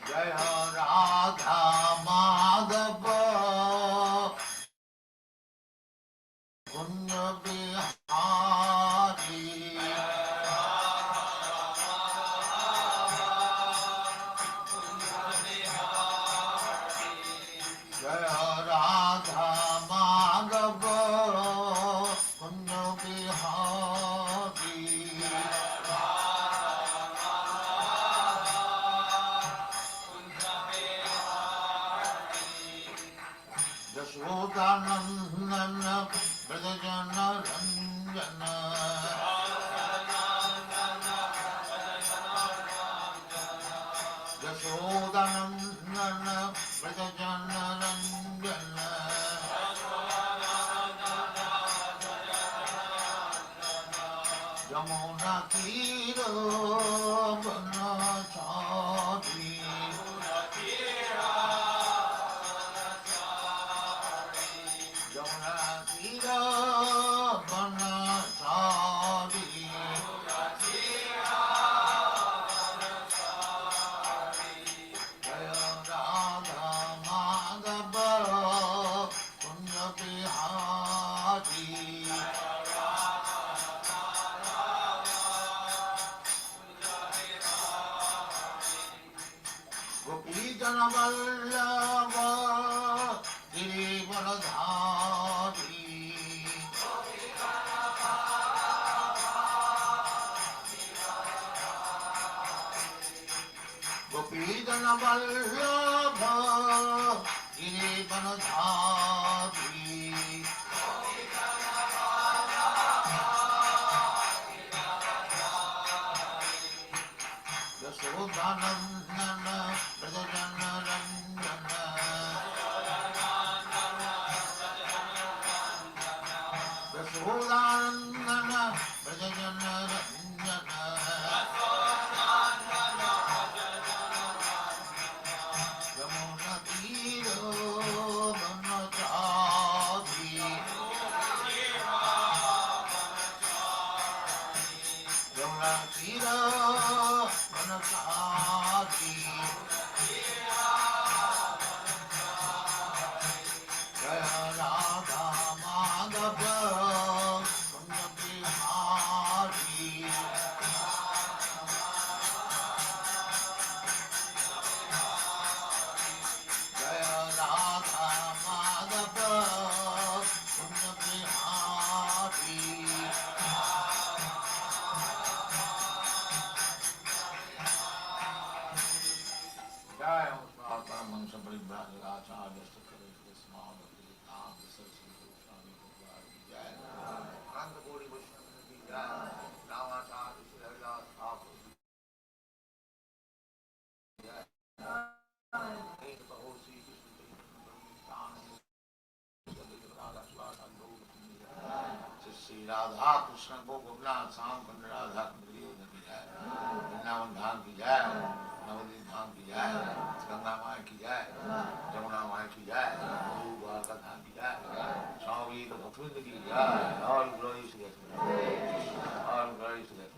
जय राधा माधव कुंज बिहारी। जय राधा माधव कुंज बिहारी। यशोदानंदन ब्रजजन रंजन। यशोदानंदन ब्रजजन रंजन। यमुना तीर बनचारी। यमुना तीर बनचारी। जय राधा माधव कुंज बिहारी। गोपी जन वल्लभ गिरिवरधारी। गोपी जन वल्लभ गिरिवरधारी। यशोदानंदन ब्रजजन रंजन। यशोदानंदन ब्रजजन रंजन। यमुना तीर बनचारी। यमुना तीर बनचारी। जय राधा माधव कुंज बिहारी। जय राधा माधव कुंज बिहारी। जय परमहंस परिव्राजकाचार्य जय अनंत कोटि वैष्णव की जय। रामाचार्य श्री हरिदास ठाकुर की जय। एक कहो श्री कृष्ण श्री राधा कृष्ण को गोपनाथ श्याम कुंड राधा कुंड की जय। वृंदावन धाम की जय। नवदीप धाम की जय। गंगा माँ की जय। जमुना माँ की जय। द्वारका धाम की जय। स्वामी भक्तवृंद की जय। All glory to God. All glory to God.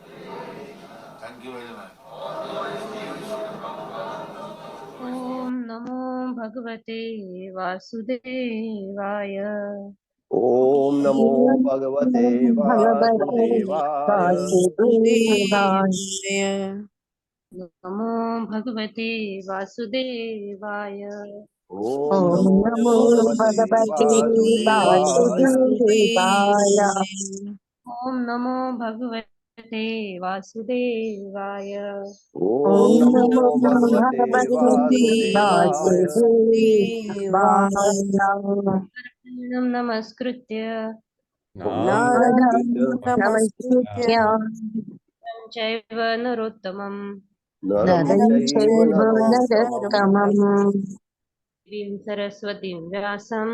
Thank you very much. ओम नमो भगवते वासुदेवाय। ओम नमो भगवते वासुदेवाय। नमो भगवते वासुदेवाय। ओम नमो भगवते वासुदेवाय। ओम नमो भगवते वासुदेवाय। ओम नमो भगवते वासुदेवाय। नमस्कृत्य नमस्कृत्य चैव नरोत्तमं नरं चैव नरोत्तमं देवीं सरस्वतीं व्यासं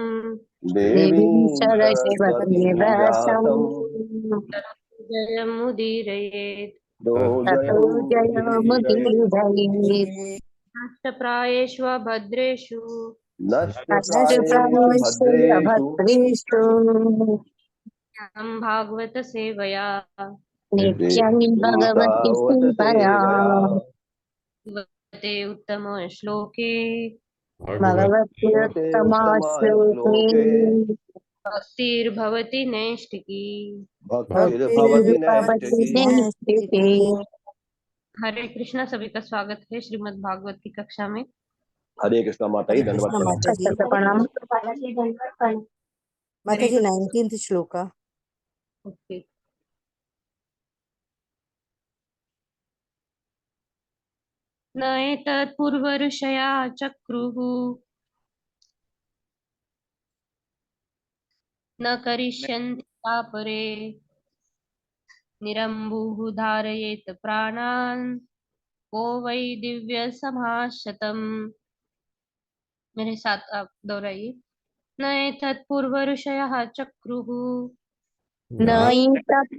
देवीं सरस्वतीं व्यासं जयमुदीरयेत्। जयमुदीरयेत्। नष्टप्रायेषु भद्रेषु नष्टप्रायेषु भद्रेषु भागवत सेवया देवतावत सेवया उत्तम श्लोके भगवत्युत्तमा श्लोके भक्तिर्भवति नैष्टिकी। भक्तिर्भवति भक्तिर्भवति नैष्ठिकी। हरे कृष्णा, सभी का स्वागत है श्रीमद् भागवत की कक्षा में। हरे कृष्णा माता जी, दंडवत प्रणाम। माता जी 19th श्लोका। ओके। न एतत् पूर्वऋषया चक्रुः न करिष्यन्ति चापरे निरम्बुः धारयेत् प्राणान् को वै दिव्य समाशतम्। मेरे साथ आप दोहराइए। न एतत् पूर्वऋषयः चक्रुः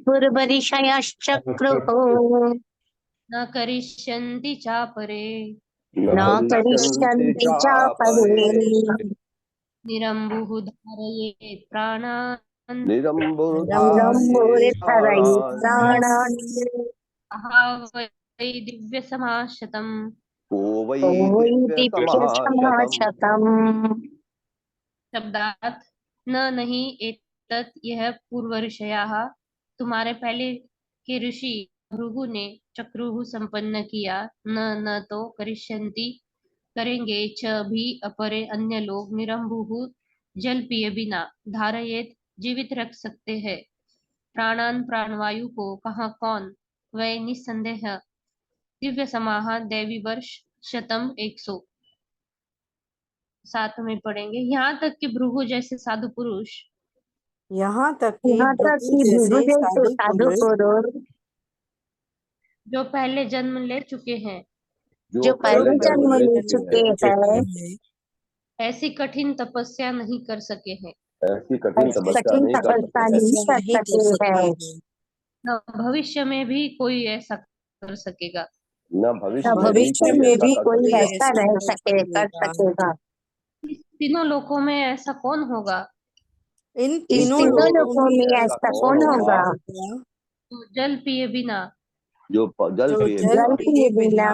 पूर्वऋषयश्चक्रुः न करिष्यन्ति चापरे न करिष्यन्ति चापरे निरम्बुः धारयेत् प्राणान् निरम्बुर्धारयेत् प्राणान् वै दिव्य समाशतम्। को वै दिव्यसमाशतम्। शब्दार्थ न नहीं एतत् यह पूर्व ऋषयाः तुम्हारे पहले के ऋषि भृगु ने चक्रुः संपन्न किया। न तो करिष्यन्ति करेंगे, च भी अपरे अन्य लोग निरंबुः जल पिए बिना धारयेत जीवित रख सकते हैं प्राणान प्राणवायु को। कहाँ कौन वह निस्संदेह दिव्य समाह दैवी वर्ष शतम 100। साथ में पढ़ेंगे। यहाँ तक कि भृगु जैसे साधु पुरुष यहाँ तक कि भृगु जैसे साधु पुरुष जो पहले जन्म ले चुके हैं, जो पहले जन्म ले चुके हैं, ऐसी कठिन तपस्या नहीं कर सके हैं, ऐसी कठिन तपस्या नहीं कर सकते हैं, न भविष्य में भी कोई ऐसा कर सकेगा। न भविष्य में भी कोई ऐसा रह कर सकेगा। तीनों लोकों में ऐसा कौन होगा? इन तीनों लोगों में ऐसा कौन होगा तो जल पिए बिना, जो जल पिए बिना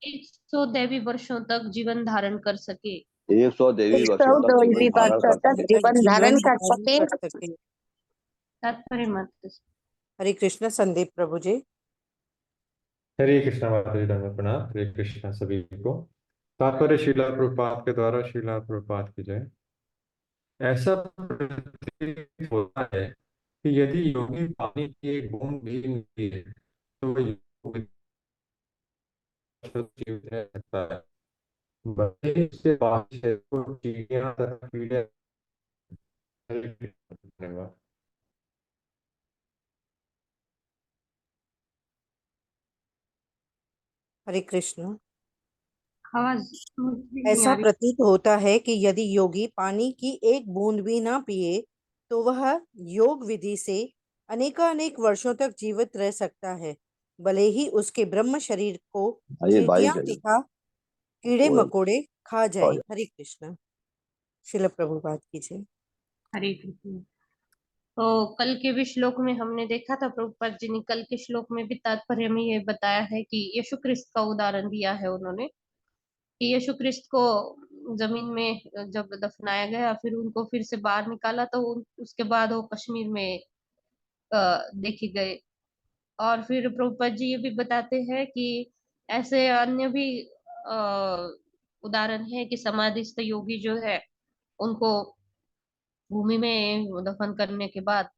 100 दैवी वर्षों तक जीवन धारण कर सके। 100 देवी वर्षों तक जीवन धारण कर सके। तात्पर्य मत। हरे कृष्ण संदीप प्रभु जी। हरे कृष्णा माता जी, दंडवत प्रणाम। हरे कृष्णा सभी को। तात्पर्य श्रीला प्रभुपाद के द्वारा। श्रीला प्रभुपाद की जय। ऐसा प्रतीत होता है कि यदि योगी पानी की एक बूंद भी नहीं पिए तो वह योगी जीवित रह सकता है। भले ही उसके पास है तो चींटियां तथा कीड़े। धन्यवाद। हरे कृष्ण। आवाज ऐसा प्रतीत होता है कि यदि योगी पानी की एक बूंद भी ना पिए तो वह योग विधि से अनेकानेक वर्षों तक जीवित रह सकता है, भले ही उसके ब्रह्म शरीर को चींटियां तथा कीड़े मकोड़े खा जाए। हरे कृष्ण। शिल प्रभुपाद की जय। हरे कृष्ण। तो कल के भी श्लोक में हमने देखा था, प्रभुपाद जी ने कल के श्लोक में भी तात्पर्य में ये बताया है कि यीशु क्रिस्त का उदाहरण दिया है उन्होंने कि यीशु क्रिस्त को जमीन में जब दफनाया गया, फिर उनको फिर से बाहर निकाला, तो उसके बाद वो कश्मीर में देखे गए। और फिर प्रभुपाद जी ये भी बताते हैं कि ऐसे अन्य भी उदाहरण है कि समाधिस्थ योगी जो है उनको भूमि में दफन करने के बाद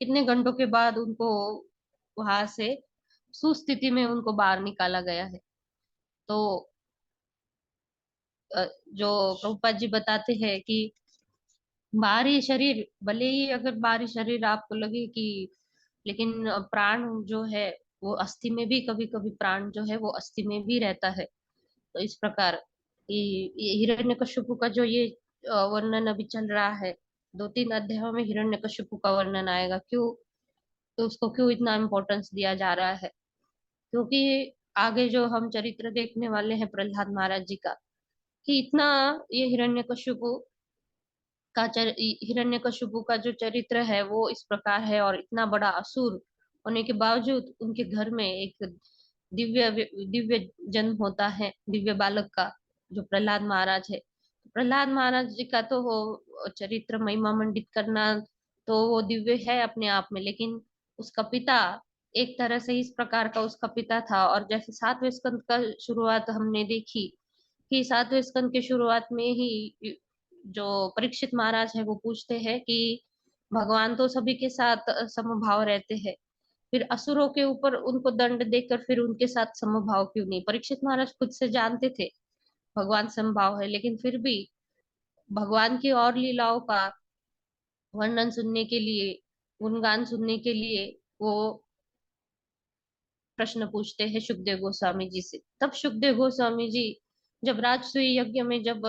कितने घंटों के बाद उनको वहां से सुस्थिति में उनको बाहर निकाला गया है। तो जो प्रभुपाद जी बताते हैं कि बाहरी शरीर, भले ही अगर बाहरी शरीर आपको लगे कि, लेकिन प्राण जो है वो अस्थि में भी, कभी कभी प्राण जो है वो अस्थि में भी रहता है। तो इस प्रकार ये हिरण्यकशिपु का जो ये वर्णन अभी चल रहा है, 2-3 अध्यायों में हिरण्यकशिपु का वर्णन आएगा। क्यों, तो उसको क्यों इतना इम्पोर्टेंस दिया जा रहा है? क्योंकि आगे जो हम चरित्र देखने वाले हैं प्रहलाद महाराज जी का, कि इतना ये हिरण्यकशिपु का जो चरित्र है वो इस प्रकार है, और इतना बड़ा असुर होने के बावजूद उनके घर में एक दिव्य दिव्य जन्म होता है दिव्य बालक का, जो प्रहलाद महाराज है। प्रहलाद महाराज जी का तो वो चरित्र महिमा मंडित करना तो वो दिव्य है अपने आप में, लेकिन उसका पिता एक तरह से इस प्रकार का उसका पिता था। और जैसे सातवें स्कंद का शुरुआत हमने देखी कि सातवें स्कंद की शुरुआत में ही जो परीक्षित महाराज है वो पूछते हैं कि भगवान तो सभी के साथ समभाव रहते हैं, फिर असुरों के ऊपर उनको दंड देकर फिर उनके साथ समभाव क्यों नहीं। परीक्षित महाराज खुद से जानते थे भगवान समभाव है, लेकिन फिर भी भगवान की और लीलाओं का वर्णन सुनने के लिए, गुणगान सुनने के लिए वो प्रश्न पूछते हैं सुखदेव गोस्वामी जी से। तब सुखदेव गोस्वामी जी जब राजसूय यज्ञ में जब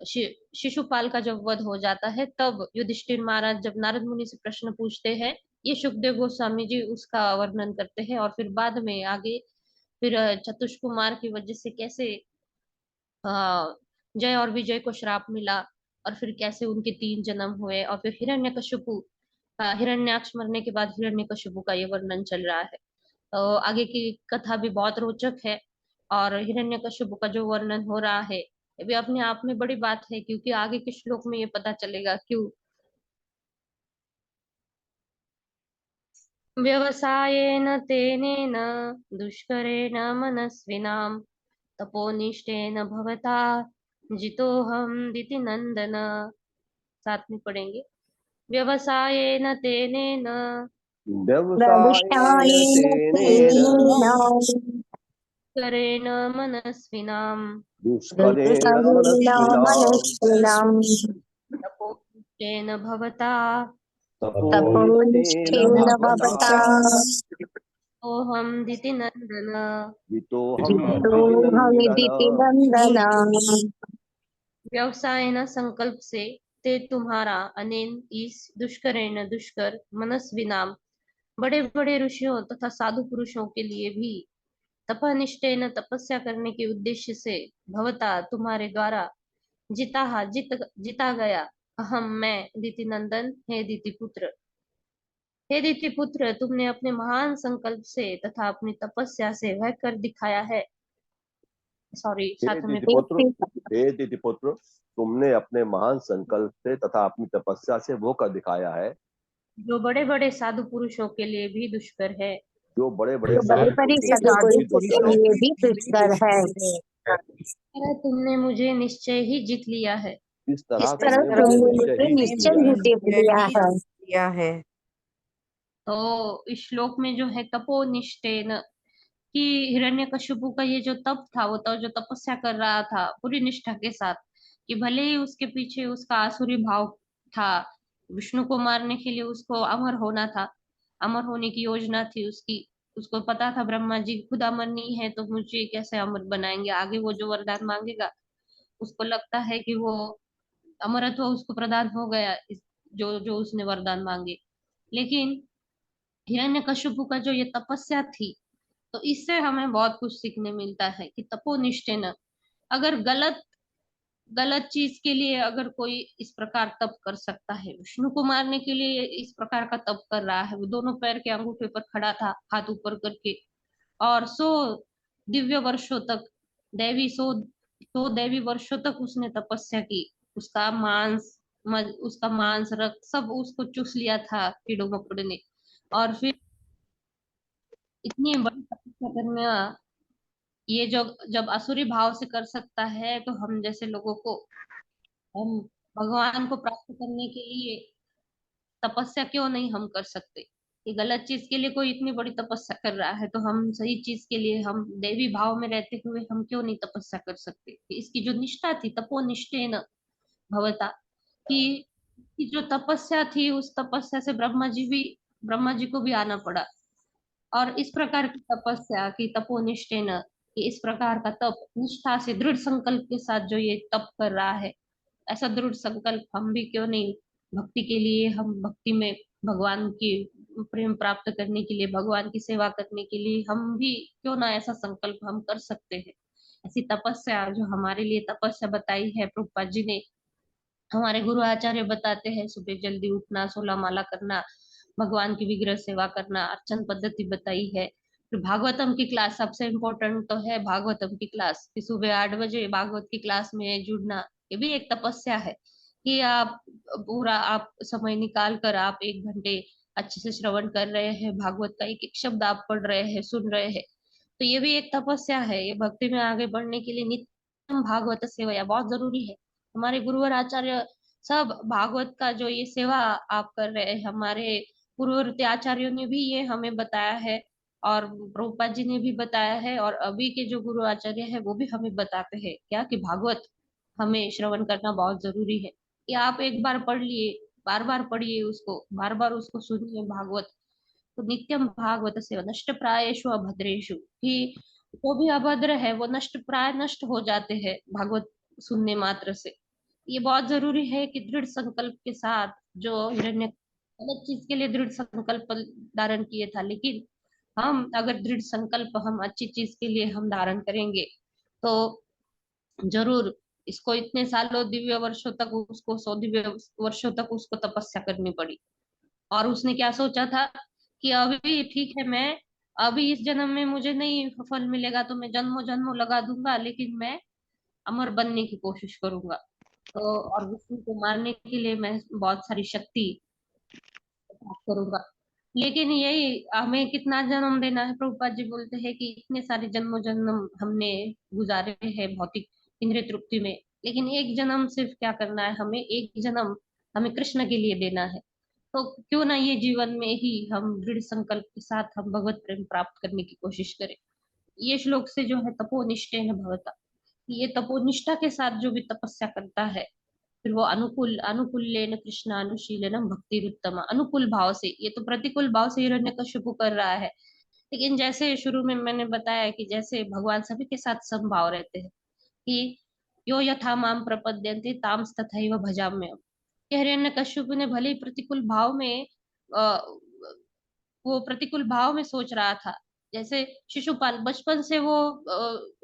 शिशुपाल का जब वध हो जाता है, तब युधिष्ठिर महाराज जब नारद मुनि से प्रश्न पूछते हैं, ये सुखदेव गोस्वामी जी उसका वर्णन करते हैं। और फिर बाद में आगे फिर चतुष्कुमार की वजह से कैसे जय और विजय को श्राप मिला, और फिर कैसे उनके 3 जन्म हुए, और फिर हिरण्यकशिपु हिरण्याक्ष मरने के बाद हिरण्यकशिपु का ये वर्णन चल रहा है। तो आगे की कथा भी बहुत रोचक है, और हिरण्यकशिपु का जो वर्णन हो रहा है ये भी अपने आप में बड़ी बात है, क्योंकि आगे के श्लोक में ये पता चलेगा क्यों। व्यवसायेन तेनेन दुष्करेण मनस्विनां तपोनिष्ठेन भवता जितोहम दिति नंदन। साथ में पढ़ेंगे। व्यवसायेन तेनेन व्यवसायेन व्यवसायेन तेनेन तेनेन करेण मनस्विनां दुष्करेण दुष्करेण मनस्विनाम् मनस्विनां तपोनिष्ठेन भवता तपोनिष्ठेन तपोनिष्ठेन भवता भवता ओहम दिति नंदन। जितोऽहम् इति नन्दन। जितोऽहमिति नन्दन। व्यवसाय न संकल्प से ते तुम्हारा अनेन इस दुष्करेण दुष्कर मनस्विनाम बड़े बड़े ऋषियों तथा साधु पुरुषों के लिए भी तपनिष्ठेन तपस्या करने के उद्देश्य से भवता तुम्हारे द्वारा जीता गया अहम मैं दिति नंदन हे दिति पुत्र। हे दिति पुत्र, तुमने अपने महान संकल्प से तथा अपनी तपस्या से वह कर दिखाया है। सॉरी, हे साथ में दितिपुत्र, तुमने अपने महान संकल्प से तथा अपनी तपस्या से वो कर दिखाया है जो बड़े बड़े साधु पुरुषों के लिए भी दुष्कर है। जो बड़े बड़े जो बड़े बड़े साधु पुरुषों के लिए भी दुष्कर है। तुमने मुझे निश्चय ही जीत लिया है। इस तरह इस तरह तुमने तुमने मुझे मुझे निश्चय ही जीत निश्चय लिया ही है। जीत लिया है। तो इस श्लोक में जो है तपोनिष्ठेन, कि हिरण्यकशिपु का ये जो तप था, वो तो जो तपस्या कर रहा था पूरी निष्ठा के साथ, कि भले ही उसके पीछे उसका आसुरी भाव था, विष्णु को मारने के लिए उसको अमर होना था, अमर होने की योजना थी उसकी। उसको पता था ब्रह्मा जी खुद अमर नहीं है तो मुझे कैसे अमर बनाएंगे, आगे वो जो वरदान मांगेगा उसको लगता है कि वो अमरत्व उसको प्रदान हो गया, जो जो उसने वरदान मांगे। लेकिन हिरण्यकशिपु का जो ये तपस्या थी, तो इससे हमें बहुत कुछ सीखने मिलता है कि तपोनिष्ठेन, अगर गलत गलत चीज के लिए अगर कोई इस प्रकार तप कर सकता है, विष्णु को मारने के लिए इस प्रकार का तप कर रहा है, वो दोनों पैर के अंगूठे पर खड़ा था हाथ ऊपर करके, और 100 दिव्य वर्षों तक सौ दैवी वर्षों तक उसने तपस्या की। उसका मांस रक्त सब उसको चूस लिया था कीड़ों मकोड़े ने। और फिर इतनी बड़ी तपस्या करना, ये जो जब असुरी भाव से कर सकता है, तो हम जैसे लोगों को, हम भगवान को प्राप्त करने के लिए तपस्या क्यों नहीं हम कर सकते। कि गलत चीज के लिए कोई इतनी बड़ी तपस्या कर रहा है, तो हम सही चीज के लिए, हम देवी भाव में रहते हुए हम क्यों नहीं तपस्या कर सकते। कि इसकी जो निष्ठा थी तपोनिष्ठेन भवता, कि जो तपस्या थी उस तपस्या से ब्रह्मा जी को भी आना पड़ा। और इस प्रकार की तपस्या की तपोनिष्ठेन, कि इस प्रकार का तप निष्ठा से दृढ़ संकल्प के साथ जो ये तप कर रहा है, ऐसा दृढ़ संकल्प हम भी क्यों नहीं, भक्ति के लिए, हम भक्ति में भगवान की प्रेम प्राप्त करने के लिए, भगवान की सेवा करने के लिए हम भी क्यों ना ऐसा संकल्प हम कर सकते हैं। ऐसी तपस्या जो हमारे लिए तपस्या बताई है प्रभुपाद जी ने, हमारे गुरु आचार्य बताते हैं, सुबह जल्दी उठना, 16 माला करना, भगवान की विग्रह सेवा करना, अर्चन पद्धति बताई है। फिर भागवतम की क्लास सबसे इम्पोर्टेंट तो है, भागवतम की क्लास कि सुबह 8 बजे भागवत की क्लास में जुड़ना, ये भी एक तपस्या है कि आप पूरा आप समय निकाल कर आप 1 घंटे अच्छे से श्रवण कर रहे हैं, भागवत का एक एक शब्द आप पढ़ रहे हैं, सुन रहे हैं। तो ये भी एक तपस्या है। ये भक्ति में आगे बढ़ने के लिए नित्यम भागवत सेवा बहुत जरूरी है। हमारे गुरुवर आचार्य सब भागवत का जो ये सेवा आप कर रहे हैं, हमारे पूर्ववर्ती आचार्यों ने भी ये हमें बताया है और प्रभुपाद जी ने भी बताया है, और अभी के जो गुरु आचार्य है वो भी हमें बताते हैं क्या कि भागवत हमें श्रवण करना बहुत जरूरी है। कि आप एक बार पढ़ लिए, बार बार पढ़िए उसको, बार बार उसको सुनिए भागवत। तो नित्यम भागवत सेवा नष्ट प्रायेषु अभद्रेषु, कि जो भी अभद्र है वो नष्ट प्राय नष्ट हो जाते हैं भागवत सुनने मात्र से। ये बहुत जरूरी है कि दृढ़ संकल्प के साथ, जो हिरण्य अलग चीज के लिए दृढ़ संकल्प धारण किए था, लेकिन हम अगर दृढ़ संकल्प हम अच्छी चीज के लिए हम धारण करेंगे तो जरूर इसको इतने सालों दिव्य वर्षों तक, उसको 100 दिव्य वर्षों तक उसको तपस्या करनी पड़ी। और उसने क्या सोचा था कि अभी ठीक है, मैं अभी इस जन्म में मुझे नहीं फल मिलेगा तो मैं जन्मों जन्मों लगा दूंगा, लेकिन मैं अमर बनने की कोशिश करूंगा। तो और विष्णु को मारने के लिए मैं बहुत सारी शक्ति प्राप्त करूंगा। लेकिन यही हमें कितना जन्म देना है, प्रभुपाद जी बोलते हैं कि इतने सारे जन्मों जन्म हमने गुजारे हैं भौतिक इंद्रिय तृप्ति में, लेकिन एक जन्म सिर्फ क्या करना है, हमें एक जन्म हमें कृष्ण के लिए देना है। तो क्यों ना ये जीवन में ही हम दृढ़ संकल्प के साथ हम भगवत प्रेम प्राप्त करने की कोशिश करें। ये श्लोक से जो है तपोनिष्ठे है भगवता, ये तपोनिष्ठा के साथ जो भी तपस्या करता है, फिर वो अनुकूल अनुकूल्येन कृष्णानुशीलनम भक्ति उत्तम, अनुकूल भाव से, ये तो प्रतिकूल भाव से हिरण्यकशिपु कर रहा है। लेकिन जैसे शुरू में मैंने बताया कि जैसे भगवान सभी के साथ समभाव रहते हैं कि यो यथा माम प्रपद्यन्ते ताम तथैव भजाम्यहम्। हिरण्यकशिपु ने भले ही प्रतिकूल भाव में वो प्रतिकूल भाव में सोच रहा था, जैसे शिशुपाल बचपन से वो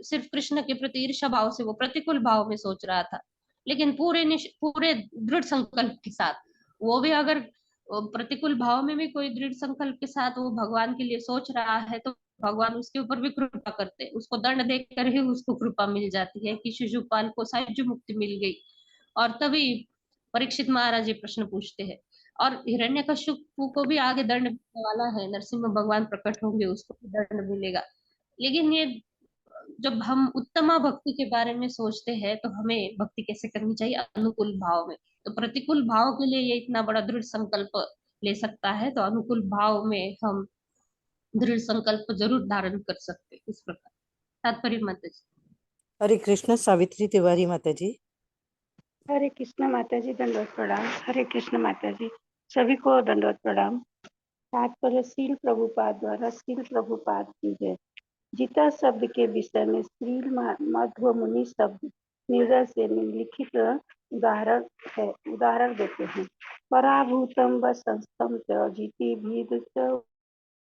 सिर्फ कृष्ण के प्रति ईर्ष्या भाव से वो प्रतिकूल भाव में सोच रहा था, लेकिन पूरे दृढ़ संकल्प के साथ, वो भी अगर प्रतिकूल भाव में भी कोई दृढ़ संकल्प के साथ वो भगवान के लिए सोच रहा है तो भगवान उसके ऊपर भी कृपा करते हैं, उसको दंड देकर ही उसको कृपा मिल जाती है कि शिशुपाल को सायुज्य मुक्ति मिल गई। और तभी परीक्षित महाराज ये प्रश्न पूछते हैं, और हिरण्यकशिपु को भी आगे दंड मिलने वाला है, नरसिंह भगवान प्रकट होंगे, उसको भी दंड मिलेगा। लेकिन ये जब हम उत्तमा भक्ति के बारे में सोचते हैं तो हमें भक्ति कैसे करनी चाहिए, अनुकूल भाव में। तो प्रतिकूल भाव के लिए ये इतना बड़ा दृढ़ संकल्प ले सकता है, तो अनुकूल भाव में हम दृढ़ संकल्प जरूर धारण कर सकते हैं। इस प्रकार तात्पर्य माता जी। हरे कृष्ण। सावित्री तिवारी माता जी। हरे कृष्ण माता जी, दंडवत प्रणाम। हरे कृष्ण माता जी, सभी को दंडवत प्रणाम। तात्पर्य श्रील प्रभुपाद द्वारा श्रील प्रभुपाद की जय। जीता शब्द के विषय में श्रील मध्व मुनि शब्द निर्दय से निम्नलिखित उदाहरण देते हैं। पराभूतम व संस्थम च जीति भीद च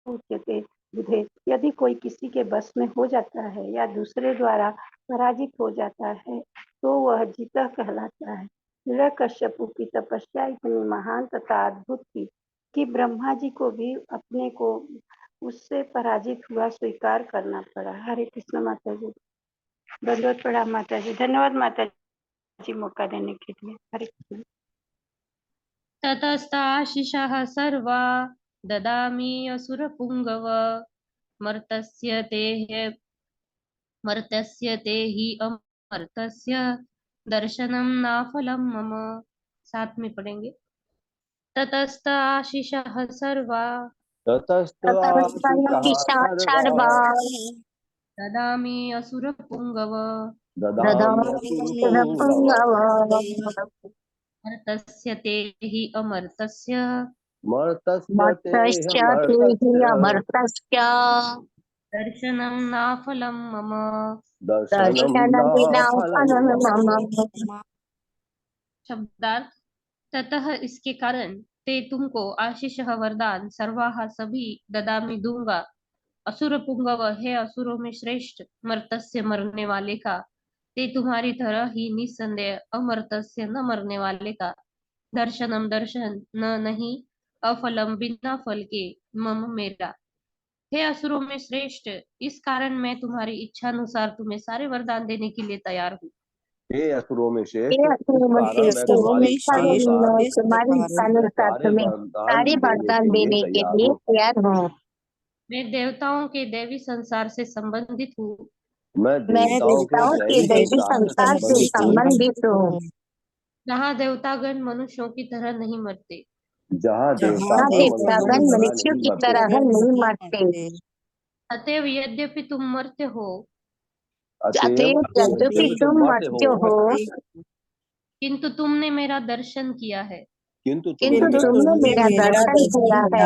उच्यते बुधे। यदि कोई किसी के बस में हो जाता है या दूसरे द्वारा पराजित हो जाता है तो वह जीता कहलाता है। हिरण्यकश्यपु की तपस्या इतनी महान तथा अद्भुत थी कि ब्रह्मा जी को भी अपने को उससे पराजित हुआ स्वीकार करना पड़ा। हरे कृष्ण माता जी, दंडवत प्रणाम माता जी। धन्यवाद माता जी मौका देने के लिए। हरे कृष्ण। ततस्ताशिषः सर्वा ददामि असुरपुङ्गव मर्तस्य ते हि अमर्तस्य दर्शनं नाफलं मम। साथ में पढ़ेंगे। ततस्त आशीषः सर्वा ततस्त आशिषः सर्वा ददामि असुरपुङ्गव ददाम्यसुरपुङ्गव मर्तस्य ते हि अमर्तस्य मर्तस्य ते मत्तश्च ते हि अमर्तस्य अमर्तस्य दर्शनं नाफलं मम। दर्शनं न दर्शनविना फलं फलं मम। मम। शब्दार्थ, ततः इसके कारण, ते तुमको आशीष वरदान, सर्वाह सभी, ददामी दूंगा, असुर पुंगव है असुरों में श्रेष्ठ, मर्तस्य मरने वाले का, ते तुम्हारी तरह ही निसंदेह, अमर्तस्य न मरने वाले का, दर्शनम दर्शन न नहीं, अफलम बिना फल के, मम मेरा। हे असुरों में श्रेष्ठ, इस कारण मैं तुम्हारी इच्छा अनुसार तुम्हें सारे वरदान देने के लिए तैयार हूँ। हे असुरों में हे श्रेष्ठ, इस असुरों में कारण मैं श्रेष्ठ, तुम्हारी इस इच्छा कारण अनुसार मैं तुम्हारी इच्छा अनुसार सारे तुम्हें वरदान सारे देने वरदान के लिए देने के तैयार लिए हूँ। तैयार हूँ। मैं देवताओं के दैवी संसार से संबंधित हूँ। मैं मैं देवताओं के देवताओं के दैवी दैवी संसार से संसार से संबंधित हूँ, संबंधित हूँ। जहाँ देवतागण मनुष्यों की तरह नहीं मरते, जहाँ जहाँ जहाँ देवतागण मनुष्यों देवतागण की तरह मनुष्यों नहीं की मरते। तरह नहीं मरते। अतएव यद्यपि तुम मरते हो, अतएव यद्यपि तुम मरते हो, किंतु तुमने मेरा दर्शन किया है, किंतु किंतु तुमने तुमने मेरा दर्शन किया है,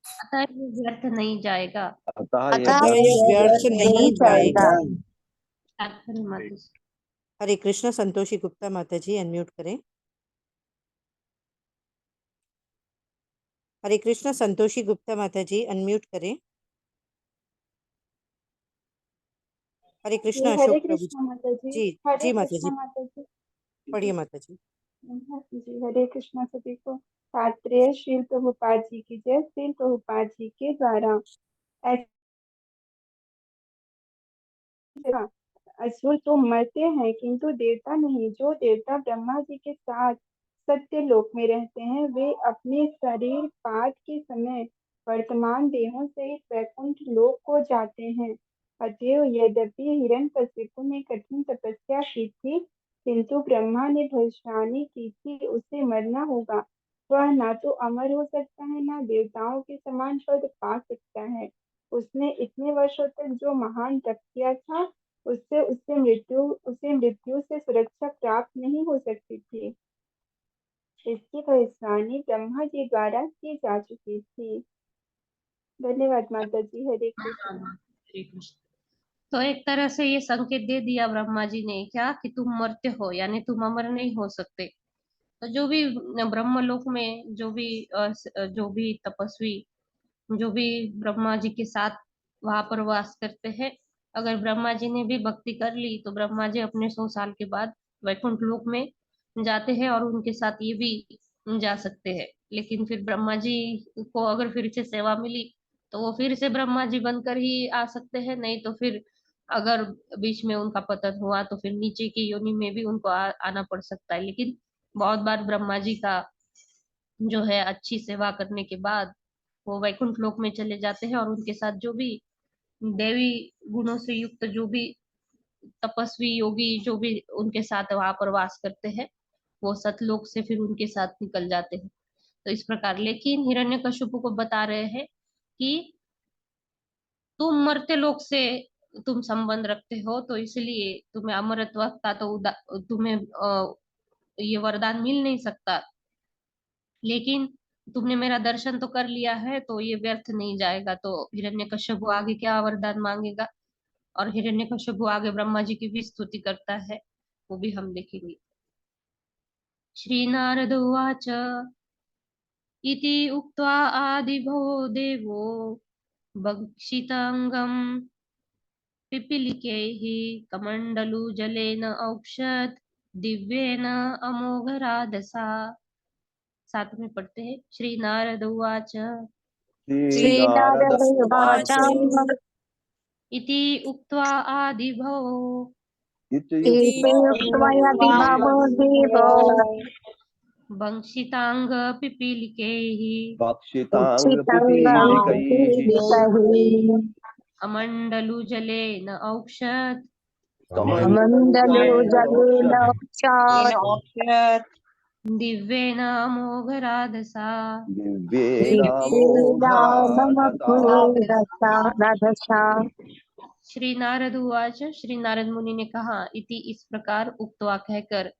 अतः ये व्यर्थ नहीं जाएगा। अतः अतः यह यह व्यर्थ नहीं जाएगा। तात्पर्य माता जी। हरे कृष्ण। संतोषी गुप्ता माता जी अनम्यूट करें। हरे कृष्ण। संतोषी गुप्ता माता जी अनम्यूट करें। हरे कृष्ण। हरे अशोक प्रभु कृष्णा माता जी। जी हरे जी माता कृष्णा जी माता जी। पढ़िए माता जी। जी हरे कृष्णा सभी को। तात्पर्य श्रील प्रभुपाद जी की जय। श्रील प्रभुपाद जी के द्वारा असुर तो मरते हैं किंतु देवता नहीं। जो देवता ब्रह्मा जी के साथ सत्य लोक में रहते हैं, वे अपने शरीर पात के समय वर्तमान देहों सहित वैकुंठ लोक को जाते हैं। अतएव यद्यपि हिरण्यकशिपु ने कठिन तपस्या की थी, किंतु ब्रह्मा ने भविष्यवाणी की थी उसे मरना होगा। वह ना तो अमर हो सकता है, ना देवताओं के समान पद पा सकता है। उसने इतने वर्षों तक जो महान तप किया था, उसे मृत्यु से सुरक्षा प्राप्त नहीं हो सकती थी। इसकी भविष्यवाणी ब्रह्मा जी द्वारा की जा चुकी थी। धन्यवाद माता जी। हरे कृष्ण। हरे कृष्ण। तो एक तरह से ये संकेत दे दिया ब्रह्मा जी ने क्या कि तुम मरते हो, यानी तुम अमर नहीं हो सकते। तो जो भी ब्रह्मलोक में जो भी तपस्वी, जो भी ब्रह्मा जी के साथ वहां पर वास करते हैं, अगर ब्रह्मा जी ने भी भक्ति कर ली तो ब्रह्मा जी अपने 100 साल के बाद वैकुंठ लोक में जाते हैं और उनके साथ ये भी जा सकते हैं। लेकिन फिर ब्रह्मा जी को अगर फिर से सेवा मिली तो वो फिर से ब्रह्मा जी बनकर ही आ सकते हैं, नहीं तो फिर अगर बीच में उनका पतन हुआ तो फिर नीचे की योनि में भी उनको आना पड़ सकता है। लेकिन बहुत बार ब्रह्मा जी का जो है अच्छी सेवा करने के बाद वो वैकुंठ लोक में चले जाते हैं और उनके साथ जो भी देवी गुणों से युक्त जो भी तपस्वी योगी जो भी उनके साथ वहां पर वास करते हैं, वो सतलोक से फिर उनके साथ निकल जाते हैं। तो इस प्रकार लेकिन हिरण्यकशिपु को बता रहे हैं कि तुम मर्त्य लोक से तुम संबंध रखते हो, तो इसलिए तुम्हें अमरत्व का तो तुम्हें ये वरदान मिल नहीं सकता। लेकिन तुमने मेरा दर्शन तो कर लिया है तो ये व्यर्थ नहीं जाएगा। तो हिरण्यकशिपु आगे क्या वरदान मांगेगा और हिरण्यकशिपु आगे ब्रह्मा जी की भी स्तुति करता है, वो भी हम देखेंगे। श्री नारद उवाच इति उक्त्वा आदिभो देवो भक्षितांगम पिपीलिकैः कमण्डलुजलेन औक्षत दिव्येन अमोघराधसा। साथ में पढ़ते हैं। श्री नारद उवाच श्री नारद श्रीनारद उवाच उवाच इति उक्त्वा आदिभो इति इति उक्त्वा यदिभावो देवो भक्षितांग पिपीलिकैः भक्षितांग उच्छितं पिपीलिकैः पीडितैः कमण्डलुजलेन औक्षत कमण्डलुजलेन दिव्येन अमोघराधसा। दिव्येनामोघरसा। श्री नारद उवाच श्री नारद मुनि ने कहा इति इस प्रकार उक्त्वा कहकर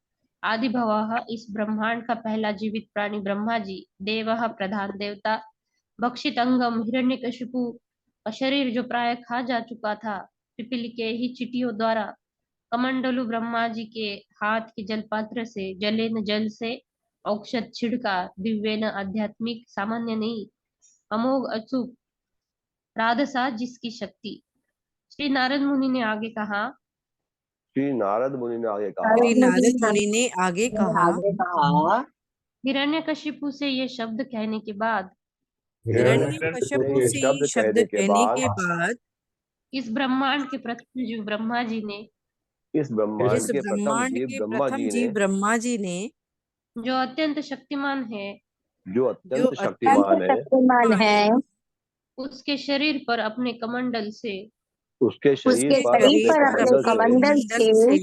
आदि भवः इस ब्रह्मांड का पहला जीवित प्राणी ब्रह्मा जी, देवः प्रधान देवता, भक्षित अंगम हिरण्यकशिपु का शरीर जो प्राय खा जा चुका था पिपीलिके ही चिटियों द्वारा, कमंडलु ब्रह्मा जी के हाथ के जलपात्र से जलेन जल से औक्षत छिड़का, दिव्येन आध्यात्मिक सामान्य नहीं अमोघ अचूक राधसा जिसकी शक्ति। श्री नारद मुनि ने आगे कहा श्री नारद मुनि ने आगे कहा श्री नारद मुनि ने आगे कहा हिरण्यकशिपु से ये शब्द कहने के बाद हिरण्यकश्यप ने ये से शब्द शब्द कहने के कहने बाद के बाद इस ब्रह्मांड के प्रथम जीव ब्रह्मा जी ने, इस ब्रह्मांड इस के प्रथम ब्रह्मांड जीव के ब्रह्मा प्रथम जी जीव ने, ब्रह्मा जी ने, जो अत्यंत शक्तिमान है, जो जो अत्यंत अत्यंत शक्तिमान है, शक्तिमान है, उसके शरीर पर अपने कमंडल से उसके शरीर उसके पर शरीर अपने पर अपने कमंडल से कमंडल से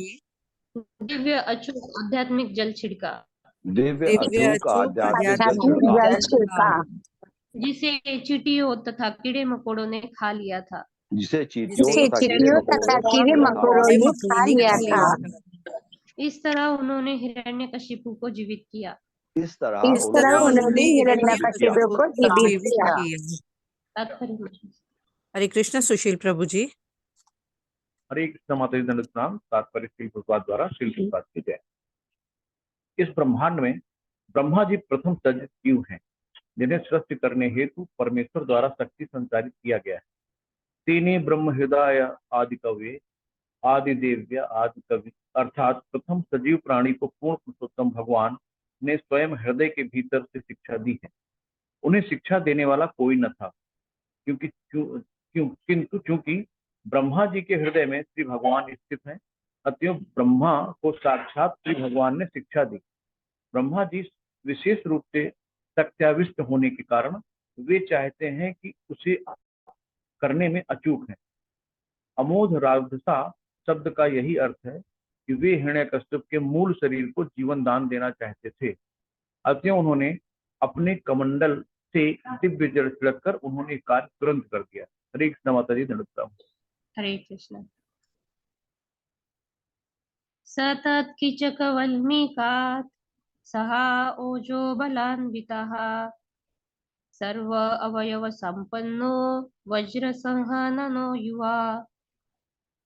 दिव्य अचूक आध्यात्मिक जल छिड़का, दिव्य दिव्य अचूक अचूक आध्यात्मिक जल आध्यात्मिक छिड़का, जल छिड़का, जिसे चींटियों तथा कीड़े मकोड़ों ने खा लिया था। जिसे चींटियों जिसे तथा कीड़े चींटियों मकोड़ों तथा ने खा कीड़े लिया था। मकोड़ों ने खा लिया था। इस तरह उन्होंने हिरण्यकशिपु को जीवित किया। इस तरह इस तरह उन्होंने उन्होंने हिरण्यकश्यप हिरण्यकशिपु को जीवित किया। तात्पर्य हरे कृष्ण। सुशील प्रभु जी। हरे कृष्ण माता जी दंडवत प्रणाम। तात्पर्य श्रील प्रभुपाद द्वारा श्रील प्रभुपाद की जय। इस ब्रह्मांड में ब्रह्मा जी प्रथम सृजित जीव हैं, जिन्हें सृष्टि करने हेतु परमेश्वर द्वारा शक्ति संचारित किया गया है। तीनी ब्रह्म हृदय आदि कवि, आदि देव्य आदि कवि, अर्थात प्रथम सजीव प्राणी को पूर्ण पुरुषोत्तम भगवान ने स्वयं हृदय के भीतर से शिक्षा दी है। उन्हें शिक्षा देने वाला कोई न था, किंतु चूंकि ब्रह्मा जी के हृदय में श्री भगवान स्थित हैं, अतएव ब्रह्मा को साक्षात श्री भगवान ने शिक्षा दी। ब्रह्मा जी विशेष रूप से सत्याविष्ट होने के कारण वे चाहते हैं कि उसे करने में अचूक हैं। अमोघ राजसा शब्द का यही अर्थ है कि वे हिरण्यकश्यप के मूल शरीर को जीवन दान देना चाहते थे। अतः उन्होंने अपने कमंडल से दिव्य जल छिड़क कर उन्होंने कार्य तुरंत कर दिया। हरे कृष्ण माता जी दंडवत। हरे कृष्ण। सतत कीचकवल्मीकात् सहा ओजो बलान्वितः सर्व अवयव संपन्नो वज्र संहननो युवा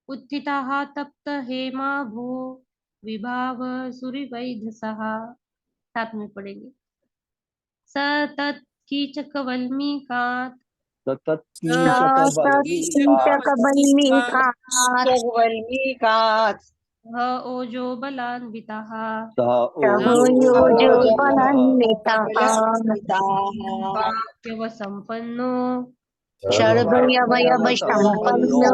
उत्थितः तप्त हेमाभो विभाव सुरिवैधसः। साथ में पढ़ेंगे। सतत कीचकवल्मीकात् सतत कीचकवल्मीकात् ह ओजो बलान्वितः सहोयोजो बलान्वितः वाक्यव संपन्नो सर्वयवयव संपन्नो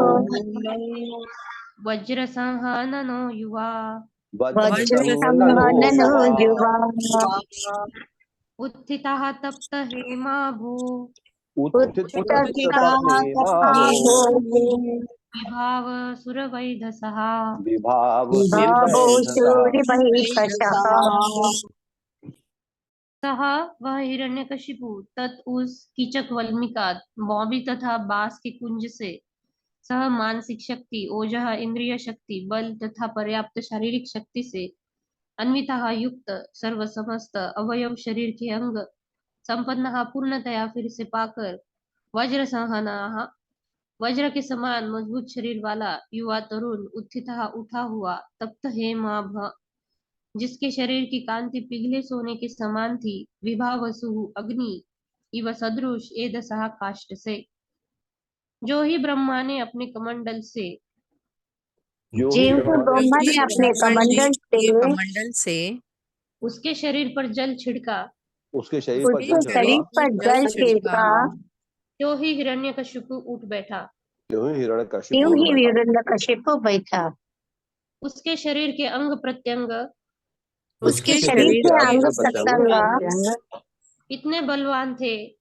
वज्र संहननो युवा वज्र संहननो युवा उत्थितः तप्त हेमाभो उत्थितः विभाव सुरवैधसः। विभावो सूर्यवैधसः। सह वह हिरण्यकशिपु तत् उस कीचक वल्मीकात बॉबी तथा बास के कुंज से सह मानसिक शक्ति, ओजह इंद्रिय शक्ति, बल तथा पर्याप्त शारीरिक शक्ति से अन्वितः युक्त सर्व समस्त अवयव शरीर के अंग संपन्न पूर्णतया फिर से पाकर वज्र संहना वज्र के समान मजबूत शरीर वाला युवा तरुण उत्थितः उठा हुआ तप्त हेमाभ, जिसके शरीर की कांति पिघले सोने के समान थी, विभावसु अग्नि इव सदृश एदसः काष्ठ से, जो ही ब्रह्मा ने अपने कमंडल से ब्रह्मा ने अपने कमंडल से उसके शरीर पर जल छिड़का, उसके शरीर पर जल छिड़का, जो ही हिरण्यकशिपु उठ बैठा। त्यों ही हिरण्यकशिपु बैठा। उसके शरीर के अंग प्रत्यंग उसके शरीर के अंग प्रत्यंग इतने बलवान थे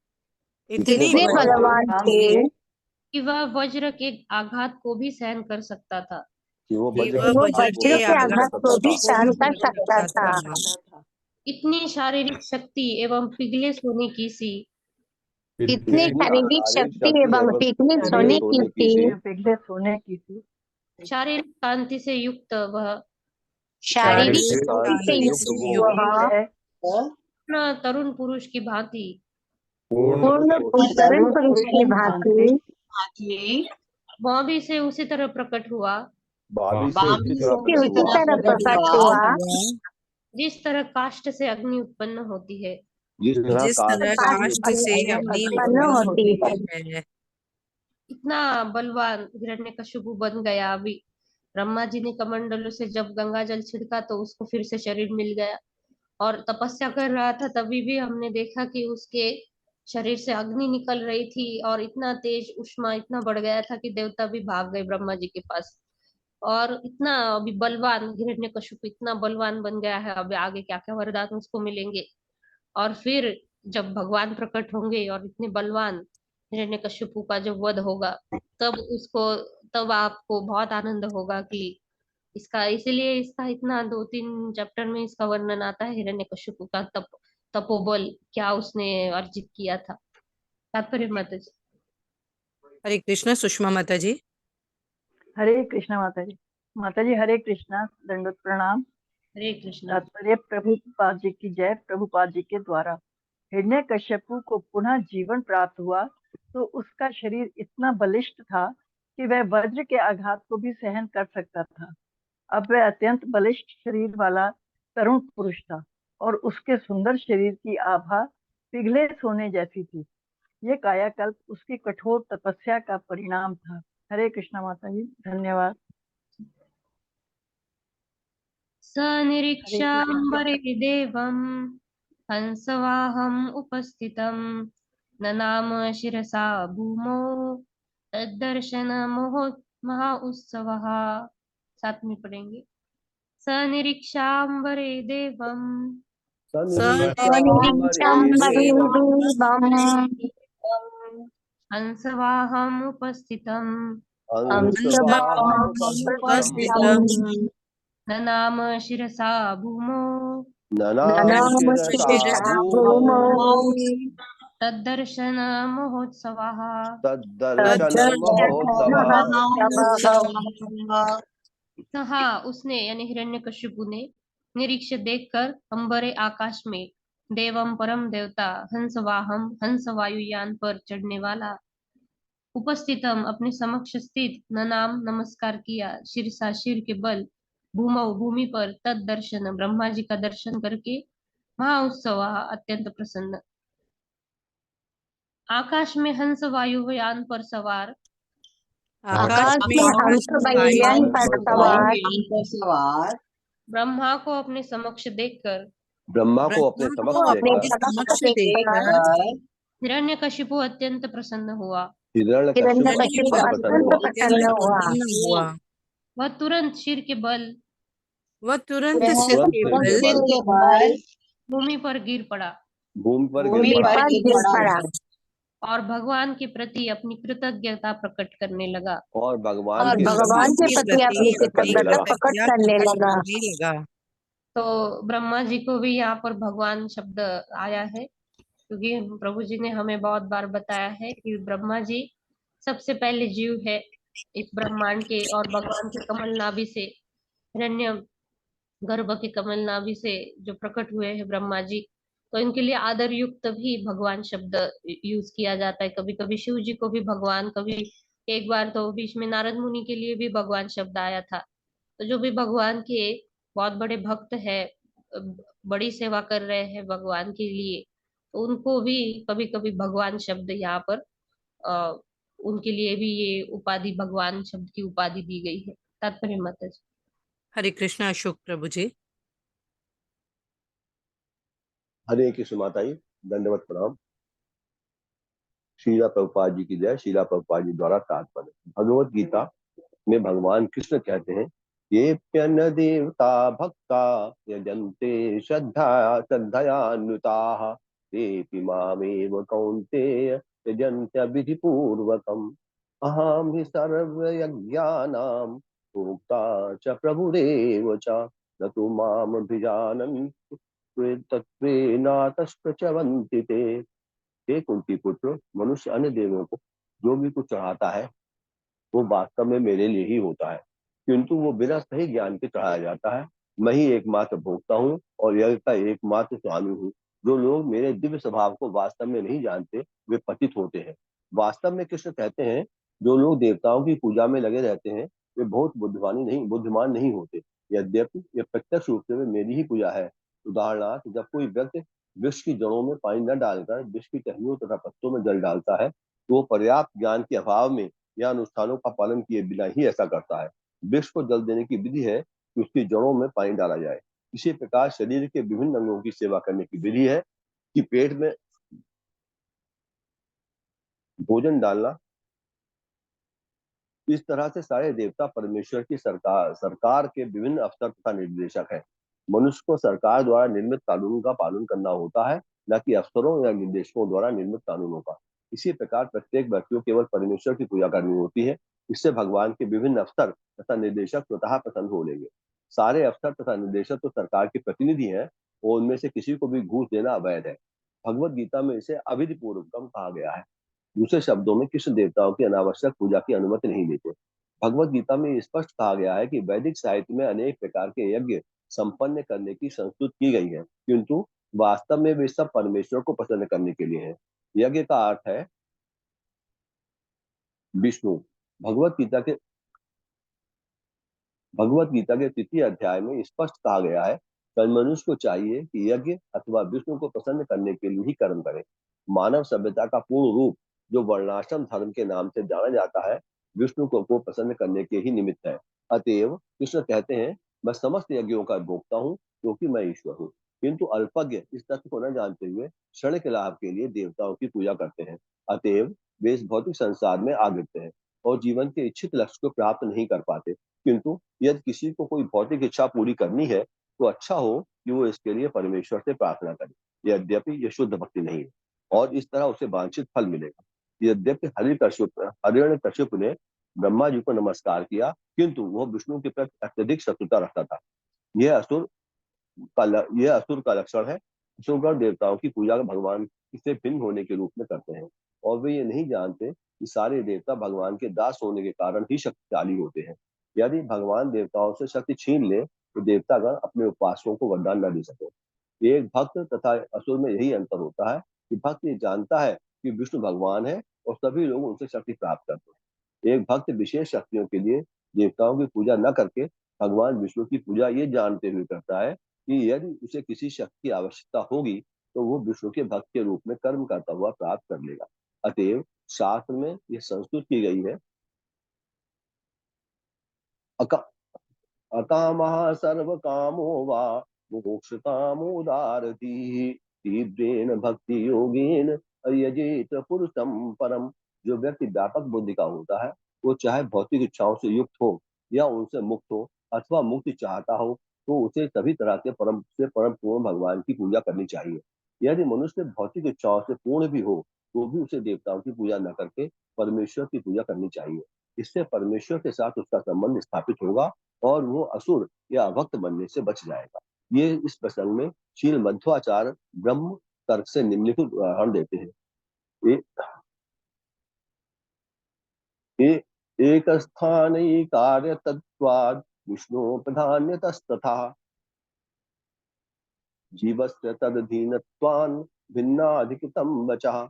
इतने बलवान थे कि वह वज्र के आघात को भी सहन कर सकता था। वो वज्र के आघात को भी सहन कर सकता था। इतनी शारीरिक शक्ति एवं पिघले सोने की सी इतनी शारीरिक शक्ति एवं पिघले सोने की थी। शारीरिक कांति से युक्त वह शारीरिक शक्ति से युक्त वह तरुण पुरुष की भांति पूर्ण तरुण पुरुष की भांति बॉबी से उसी तरह प्रकट हुआ उसी तरह प्रकट हुआ जिस तरह काष्ठ से अग्नि उत्पन्न होती है। जिस तरह काष्ठ से अग्नि उत्पन्न होती है। इतना बलवान हिरण्यकशिपु बन गया। अभी ब्रह्मा जी ने कमंडलों से जब गंगा जल छिड़का तो उसको फिर से शरीर मिल गया और तपस्या कर रहा था। तभी भी हमने देखा कि उसके शरीर से अग्नि निकल रही थी और इतना तेज उष्मा इतना बढ़ गया था कि देवता भी भाग गए ब्रह्मा जी के पास। और इतना अभी बलवान हिरण्यकशिपु इतना बलवान बन गया है, अभी आगे क्या क्या वरदान उसको मिलेंगे। और फिर जब भगवान प्रकट होंगे और इतने बलवान हिरण्यकशिपु का जब वध होगा, तब उसको तब आपको बहुत आनंद होगा कि इसका, इसीलिए इसका इतना 2-3 चैप्टर में इसका वर्णन आता है हिरण्यकशिपु का तपोबल क्या उसने अर्जित किया था। तात्पर्य माता जी। हरे कृष्णा। सुषमा माता जी। हरे कृष्णा माता जी हरे कृष्णा, दंडवत प्रणाम। हरे कृष्ण। तात्पर्य प्रभुपाद जी की जय। प्रभुपाद जी के द्वारा हिरण्यकश्यपु को पुनः जीवन प्राप्त हुआ तो उसका शरीर इतना बलिष्ठ था कि वह वज्र के आघात को भी सहन कर सकता था। अब वह अत्यंत बलिष्ठ शरीर वाला तरुण पुरुष था और उसके सुंदर शरीर की आभा पिघले सोने जैसी थी। ये कायाकल्प उसकी कठोर तपस्या का परिणाम था। हरे कृष्णा माता जी, धन्यवाद। स निरीक्षाम्बरे देवम् हंसवाहम् उपस्थितम् ननाम शिरसा भूमौ तद्दर्शन महा उत्सवः। साथ में पढ़ेंगे। स निरीक्षाम्बरे देवम् सनिरीक्षाम्बरे हंसवाहम् उपस्थितम् हंसवाहमुपस्थितम् ननाम शिरसा भूमौ ननाम शिरसा भूमौ तद्दर्शन महोत्सवः। तद्दर्शन महोत्सवः। सहा उसने यानी हिरण्यकशिपु ने निरीक्ष देखकर अंबरे आकाश में देवम परम देवता हंसवाहम हंस वायुयान पर चढ़ने वाला उपस्थितम अपने समक्ष स्थित ननाम नमस्कार किया शिरसा सिर के बल भूमौ भूमि पर तद दर्शन ब्रह्मा जी का दर्शन करके महाउत्सव अत्यंत प्रसन्न। आकाश में हंस वायुयान पर सवार आकाश में हंस वायुयान पर सवार ब्रह्मा को अपने समक्ष देखकर ब्रह्मा को अपने समक्ष देखकर हिरण्यकशिपु अत्यंत प्रसन्न हुआ। हिरण्यकशिपु अत्यंत प्रसन्न हुआ। वह तुरंत सिर के बल भूमि पर गिर पड़ा भूमि पर गिर पड़ा और भगवान के प्रति अपनी कृतज्ञता प्रकट करने लगा। और भगवान के प्रति अपनी कृतज्ञता प्रकट करने लगा। तो ब्रह्मा जी को भी यहाँ पर भगवान शब्द आया है, क्योंकि प्रभु जी ने हमें बहुत बार बताया है कि ब्रह्मा जी सबसे पहले जीव है इस ब्रह्मांड के, और भगवान के कमल नाभि से हिरण्य गर्भ के कमल नाभि से जो प्रकट हुए हैं ब्रह्मा जी, तो इनके लिए आदर युक्त भी भगवान शब्द यूज किया जाता है। कभी कभी शिव जी को भी भगवान, कभी एक बार तो बीच में नारद मुनि के लिए भी भगवान शब्द आया था। तो जो भी भगवान के बहुत बड़े भक्त है, बड़ी सेवा कर रहे हैं भगवान के लिए, तो उनको भी कभी कभी भगवान शब्द यहाँ पर उनके लिए भी ये उपाधि भगवान शब्द की उपाधि दी गई है। तात्पर्य माता जी। हरे कृष्णा। अशोक प्रभु जी। हरे कृष्ण माता जी, दंडवत प्रणाम। शीला प्रभुपाद जी की जय। शीला प्रभुपाद जी द्वारा तात्पर्य भगवत गीता में भगवान कृष्ण कहते हैं, ये प्यन देवता भक्ता यजन्ते श्रद्धयान्विताः तेऽपि मामेव कौन्तेय यजन्त्य विधिपूर्वकम् अहं हि सर्वयज्ञानां भोक्ता च प्रभुरेव च न तु मामभिजानन्ति तत्त्वेनातस्प्रचवन्ति ते। हे कुंती पुत्र, मनुष्य अन्य देवों को जो भी कुछ चढ़ाता है वो वास्तव में मेरे लिए ही होता है, किंतु वो बिना सही ज्ञान के चढ़ाया जाता है। मैं ही एकमात्र भोक्ता हूँ और यज्ञ का एकमात्र स्वामी हूँ। जो लोग मेरे दिव्य स्वभाव को वास्तव में नहीं जानते वे पतित होते हैं। वास्तव में कृष्ण कहते हैं, जो लोग देवताओं की पूजा में लगे रहते हैं वे बहुत बुद्धिमान नहीं होते, यद्यपि ये प्रत्यक्ष रूप से वे मेरी ही पूजा है। उदाहरणार्थ, जब कोई व्यक्ति वृक्ष की जड़ों में पानी न डालकर वृक्ष की टहनियों तथा पत्तों में जल डालता है, तो वो पर्याप्त ज्ञान के अभाव में या अनुष्ठानों का पालन किए बिना ही ऐसा करता है। वृक्ष को जल देने की विधि है कि उसकी जड़ों में पानी डाला जाए। इसी प्रकार शरीर के विभिन्न अंगों की सेवा करने की विधि है कि पेट में भोजन डालना। इस तरह से सारे देवता परमेश्वर की सरकार के विभिन्न अफसर तथा निर्देशक हैं। मनुष्य को सरकार द्वारा निर्मित कानून का पालन करना होता है, न कि अफसरों या निर्देशकों द्वारा निर्मित कानूनों का। इसी प्रकार प्रत्येक व्यक्ति को केवल परमेश्वर की पूजा करनी होती है। इससे भगवान के विभिन्न अफसर तथा निर्देशक स्वतः प्रसन्न हो लेंगे। सारे अफसर तथा निर्देशक तो सरकार के प्रतिनिधि हैं और उनमें से किसी को भी घूस देना अवैध है। भगवत गीता में इसे अविधि पूर्वकम कहा गया है। दूसरे शब्दों में कृष्ण देवताओं की अनावश्यक पूजा की अनुमति नहीं देते। भगवत गीता में स्पष्ट कहा गया है कि वैदिक साहित्य में अनेक प्रकार के यज्ञ संपन्न करने की संस्तुत की गई है, किंतु वास्तव में वे सब परमेश्वर को प्रसन्न करने के लिए हैं। यज्ञ का अर्थ है विष्णु। भगवत गीता के तृतीय अध्याय में स्पष्ट कहा गया है कि मनुष्य को चाहिए कि यज्ञ अथवा विष्णु को प्रसन्न करने के लिए ही कर्म करे। मानव सभ्यता का पूर्ण रूप, जो वर्णाश्रम धर्म के नाम से जाना जाता है, विष्णु को प्रसन्न करने के ही निमित्त है। अतएव कृष्ण कहते हैं, मैं समस्त यज्ञों का भोक्ता हूँ क्योंकि मैं ईश्वर हूँ। किंतु अल्पज्ञ इस तथ्य को न जानते हुए क्षणिक लाभ के लिए देवताओं की पूजा करते हैं। अतएव वे इस भौतिक संसार में आ गिरते हैं और जीवन के इच्छित लक्ष्य को प्राप्त नहीं कर पाते। किंतु यदि किसी को कोई भौतिक इच्छा पूरी करनी है तो अच्छा हो कि वो इसके लिए परमेश्वर से प्रार्थना करे, यद्यपि यह शुद्ध भक्ति नहीं है, और इस तरह उसे वांछित फल मिलेगा। यद्यपि हिरण्यकश्यप ने ब्रह्मा जी को नमस्कार किया, किंतु वह विष्णु के प्रति अत्यधिक शत्रुता रखता था। यह असुर का लक्षण है। असुरगण देवताओं की पूजा भगवान से भिन्न होने के रूप में करते हैं और वे ये नहीं जानते कि सारे देवता भगवान के दास होने के कारण ही शक्तिशाली होते हैं। यदि भगवान देवताओं से शक्ति छीन ले तो देवतागण अपने उपासकों को वरदान न दे सके। एक भक्त तथा असुर में यही अंतर होता है कि भक्त ये जानता है कि विष्णु भगवान है और सभी लोग उनसे शक्ति प्राप्त करते हैं। एक भक्त विशेष शक्तियों के लिए देवताओं की पूजा न करके भगवान विष्णु की पूजा ये जानते हुए करता है कि यदि उसे किसी शक्ति की आवश्यकता होगी तो वो विष्णु के भक्त के रूप में कर्म करता हुआ प्राप्त कर लेगा। अतएव शास्त्र में यह संस्तुत की गई है, अकामः सर्व कामो वा मोक्ष कामोदारती तीव्रेण भक्ति योगेन यजेत पुरुषम परम। जो व्यक्ति व्यापक बुद्धि का होता है, वो चाहे भौतिक इच्छाओं से युक्त हो या उनसे मुक्त हो अथवा मुक्ति चाहता हो, तो उसे सभी तरह के परम पूर्ण भगवान की पूजा करनी चाहिए। यदि मनुष्य भौतिक इच्छाओं से पूर्ण भी हो तो भी उसे देवताओं की पूजा न करके परमेश्वर की पूजा करनी चाहिए। इससे परमेश्वर के साथ उसका संबंध स्थापित होगा और वो असुर या अभक्त बनने से बच जाएगा। ये इस प्रसंग में शील मध्वाचार्य ब्रह्म तर्क से निम्नलिखित उदाहरण देते हैं। एक स्थान कार्य तत्वाद विष्णु प्रधान्यतस्तथा जीवस्य तदधीनत्वान् भिन्नाधिकृतम वचः।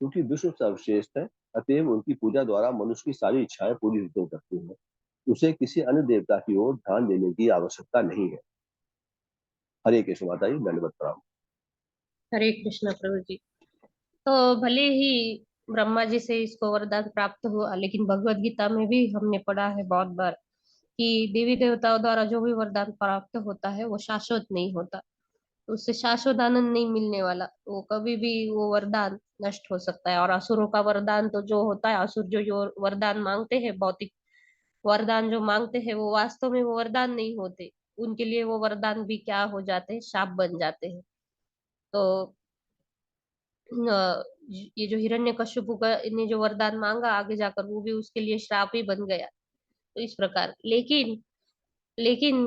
क्योंकि विष्णु सर्वश्रेष्ठ है, अतएव उनकी पूजा द्वारा मनुष्य की सारी इच्छाएं पूरी हो सकती हैं। उसे किसी अन्य देवता की ओर ध्यान देने की आवश्यकता नहीं है। हरे कृष्ण माता जी, दंडवत प्रणाम। हरे कृष्ण प्रभु जी। तो भले ही ब्रह्मा जी से इसको वरदान प्राप्त हुआ, लेकिन भगवत गीता में भी हमने पढ़ा है बहुत बार कि देवी देवताओं द्वारा जो भी वरदान प्राप्त होता है वो शाश्वत नहीं होता, उससे शाश्वत आनंद नहीं मिलने वाला, वो कभी भी वो वरदान नष्ट हो सकता है। और असुरों का वरदान तो जो होता है, असुर जो वरदान मांगते हैं, भौतिक वरदान जो मांगते हैं, वो वास्तव में वो वरदान नहीं होते, उनके लिए वो वरदान भी क्या हो जाते हैं, शाप बन जाते हैं। तो ये जो हिरण्यकश्यपु का ने जो वरदान मांगा आगे जाकर, वो भी उसके लिए श्राप ही बन गया। तो इस प्रकार, लेकिन लेकिन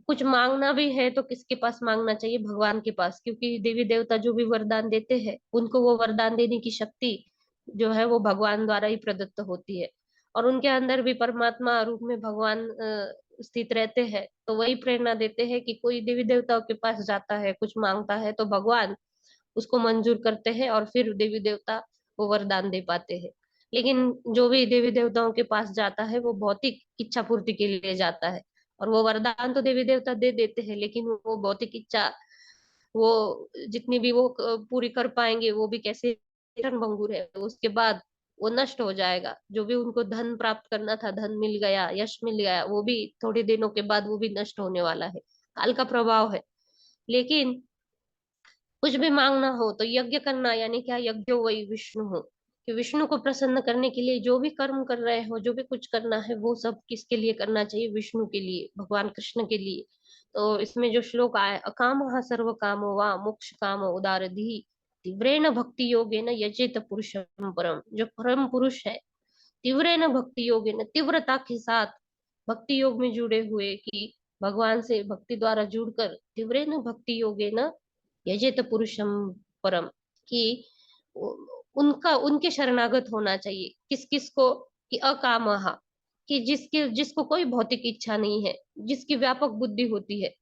कुछ मांगना भी है तो किसके पास मांगना चाहिए? भगवान के पास, क्योंकि देवी देवता जो भी वरदान देते हैं, उनको वो वरदान देने की शक्ति जो है वो भगवान द्वारा ही प्रदत्त होती है, और उनके अंदर भी परमात्मा रूप में भगवान स्थित रहते हैं। तो वही प्रेरणा देते हैं कि कोई देवी देवताओं के पास जाता है, कुछ मांगता है, तो भगवान उसको मंजूर करते हैं और फिर देवी देवता वो वरदान दे पाते हैं। लेकिन जो भी देवी देवताओं के पास जाता है वो भौतिक इच्छा पूर्ति के लिए जाता है, और वो वरदान तो देवी देवता दे देते हैं, लेकिन वो भौतिक इच्छा वो जितनी भी वो पूरी कर पाएंगे वो भी कैसे भंगुर है, उसके बाद वो नष्ट हो जाएगा। जो भी उनको धन प्राप्त करना था, धन मिल गया, यश मिल गया, वो भी थोड़े दिनों के बाद वो भी नष्ट होने वाला है, काल का प्रभाव है। लेकिन कुछ भी मांगना हो तो यज्ञ करना, यानी क्या? यज्ञ वही विष्णु हो, कि विष्णु को प्रसन्न करने के लिए जो भी कर्म कर रहे हो, जो भी कुछ करना है, वो सब किसके लिए करना चाहिए? विष्णु के लिए, भगवान कृष्ण के लिए। तो इसमें जो श्लोक आया, अकामः सर्व कामो वा मोक्ष कामो उदारधि तीव्रेण भक्ति योगेन यजेत पुरुषम परम। जो परम पुरुष है, तीव्रेण भक्ति योगेन, तीव्रता के साथ भक्ति योग में जुड़े हुए, कि भगवान से भक्ति द्वारा जुड़कर तीव्रेण भक्ति योगेन यजेत पुरुषम परम, कि उनका उनके शरणागत होना चाहिए। किस किस को? कि अकामहा, कि जिसको कोई भौतिक इच्छा नहीं है, जिसकी व्यापक बुद्धि होती है,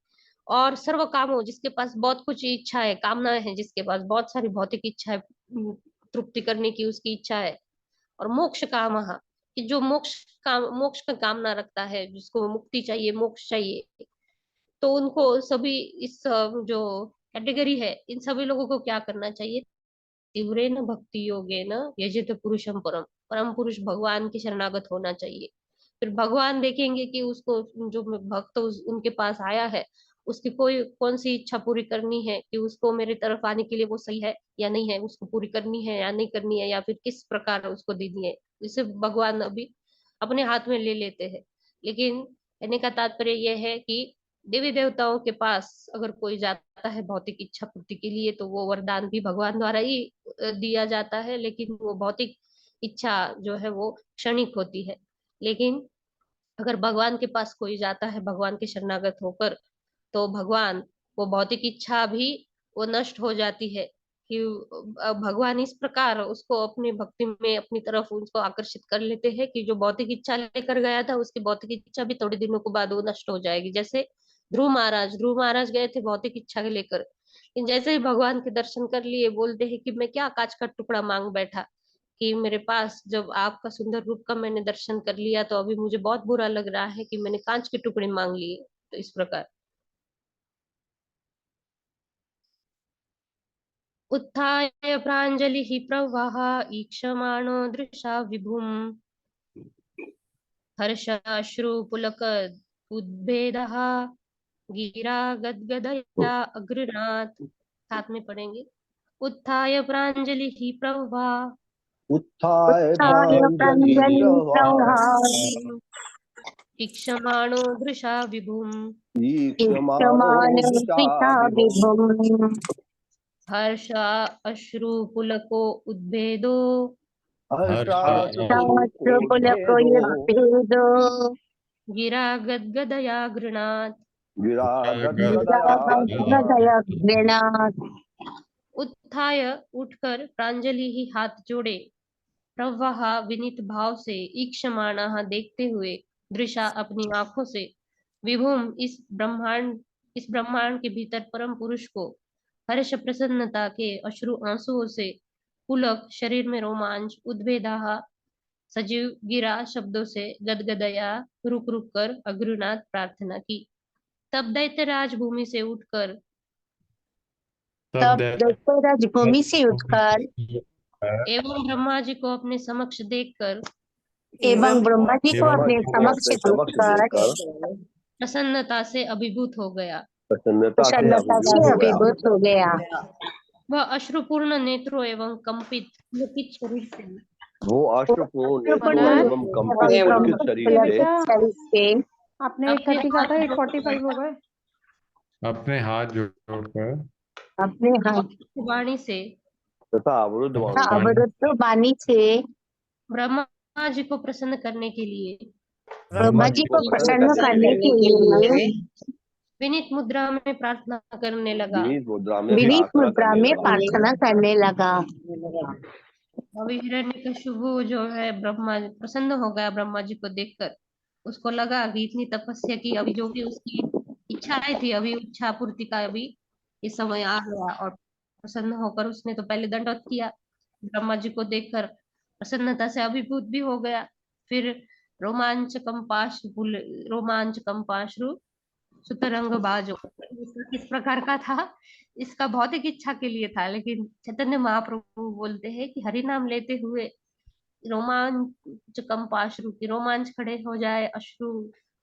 और सर्व कामों, जिसके पास बहुत कुछ इच्छा है, कामनाएं हैं, जिसके पास बहुत सारी भौतिक इच्छा है, तृप्ति करने की उसकी इच्छा है। और मोक्ष कामहा, कि जो मोक्ष का कामना रखता है, जिसको मुक्ति चाहिए, मोक्ष चाहिए, तो उनको सभी इस जो कैटेगरी है, इन सभी लोगों को क्या करना चाहिए? तीव्रेन भक्ति योगेन यजित पुरुषम परम, परम पुरुष भगवान के शरणागत होना चाहिए। फिर भगवान देखेंगे कि उसको, जो भक्त उनके पास आया है, उसकी कौन सी इच्छा पूरी करनी है, कि उसको मेरे तरफ आने के लिए वो सही है या नहीं है, उसको पूरी करनी है या नहीं करनी है, या फिर किस प्रकार उसको देनी है, इसे भगवान अभी अपने हाथ में ले लेते हैं। लेकिन कहने का तात्पर्य यह है कि देवी देवताओं के पास अगर कोई जाता है भौतिक इच्छा पूर्ति के लिए, तो वो वरदान भी भगवान द्वारा ही दिया जाता है, लेकिन वो भौतिक इच्छा जो है वो क्षणिक होती है। लेकिन अगर भगवान के पास कोई जाता है भगवान के शरणागत होकर, तो भगवान, वो भौतिक इच्छा भी वो नष्ट हो जाती है, कि भगवान इस प्रकार उसको अपनी भक्ति में अपनी तरफ उसको आकर्षित कर लेते हैं, कि जो भौतिक इच्छा लेकर गया था, उसकी भौतिक इच्छा भी थोड़े दिनों के बाद वो नष्ट हो जाएगी। जैसे ध्रुव महाराज गए थे भौतिक इच्छा लेकर, लेकिन जैसे ही भगवान के दर्शन कर लिए, बोलते हैं कि मैं क्या कांच का टुकड़ा मांग बैठा, कि मेरे पास जब आपका सुंदर रूप का मैंने दर्शन कर लिया, तो अभी मुझे बहुत बुरा लग रहा है कि मैंने कांच के टुकड़े मांग लिए। तो इस प्रकार उत्थाय प्राञ्जलिः प्रवाह ईक्षमाणो दृशा विभुम् हर्षाश्रुपुलक उद्भेदः गिरा गदगदया अगृणात्। साथ में पढ़ेंगे। उत्थाय प्राञ्जलिः प्रवाह उत्थाय उत्थाय प्राञ्जलिः प्राञ्जलिं प्रवाह प्रवाह ईक्षमाणो दृशा विभुम् ईक्षमाणो ईक्षमाणो दृशा द्विषा विभुम् विभुम् हर्षा अश्रुपुलको उद्भेदो सहस्रपुलको हर्षाश्रुपुलकोद्भेदो युद्भेदो गिरा गदगदया गृणात्। गिरा गदगदया गृणात्। गृणात्। उत्थाय, उठकर, प्रांजलि ही, हाथ जोड़े, प्रवाह, विनीत भाव से, ईक्षमाणः, देखते हुए, दृशा, अपनी आंखों से, विभुम, इस ब्रह्मांड के भीतर परम पुरुष को, हर्ष प्रसन्नता के अश्रु आंसुओं से, पुलक, शरीर में रोमांच, उद्भेदाः, सजीव, गिरा, शब्दों से, गदगदया, रुक रुक कर, अग्रुनाथ, प्रार्थना की। तब दैत्य राजभूमि से उठकर तब दैत्य राजभूमि से उठकर एवं ब्रह्मा जी को अपने समक्ष देखकर एवं ब्रह्मा जी को ब्रह्मा अपने जी को समक्ष अपने समक्ष देखकर देखकर प्रसन्नता से अभिभूत हो गया। प्रसन्नता से प्रसन्नता अभिभूत से हो गया। अभिभूत हो गया। वह अश्रुपूर्ण नेत्रों एवं कंपित पुलकित शरीर से वो अश्रुपूर्ण नेत्रों एवं कंपित पुलकित शरीर से आपने अपने 8:30 कहा था, हाथ 8:45 हो गए। अपने हाथ जोड़कर अपने हाथ वाणी से तथा अवरुद्ध वाणी तथा अवरुद्ध वाणी से ब्रह्मा जी को प्रसन्न करने के लिए ब्रह्मा जी को प्रसन्न करने के लिए विनीत मुद्रा में प्रार्थना करने लगा। विनीत मुद्रा में विनीत प्रार्थना मुद्रा करने में लगा। प्रार्थना करने लगा। अभी हिरण्यकशिपु जो है, ब्रह्मा प्रसन्न हो गया ब्रह्मा जी को देखकर। उसको लगा कि इतनी तपस्या की, अभी जो भी उसकी इच्छाएं थी, अभी इच्छा पूर्ति का अभी ये समय आ गया, और प्रसन्न होकर उसने तो पहले दंडवत किया, ब्रह्मा जी को देखकर प्रसन्नता से अभिभूत भी हो गया। फिर रोमांच कंपाश्रु सुतरंग बाजो, किस प्रकार का था? इसका भौतिक इच्छा के लिए था, लेकिन चैतन्य महाप्रभु बोलते हैं कि हरि नाम लेते हुए रोमांच कंपाश्रु, की रोमांच खड़े हो जाए, अश्रु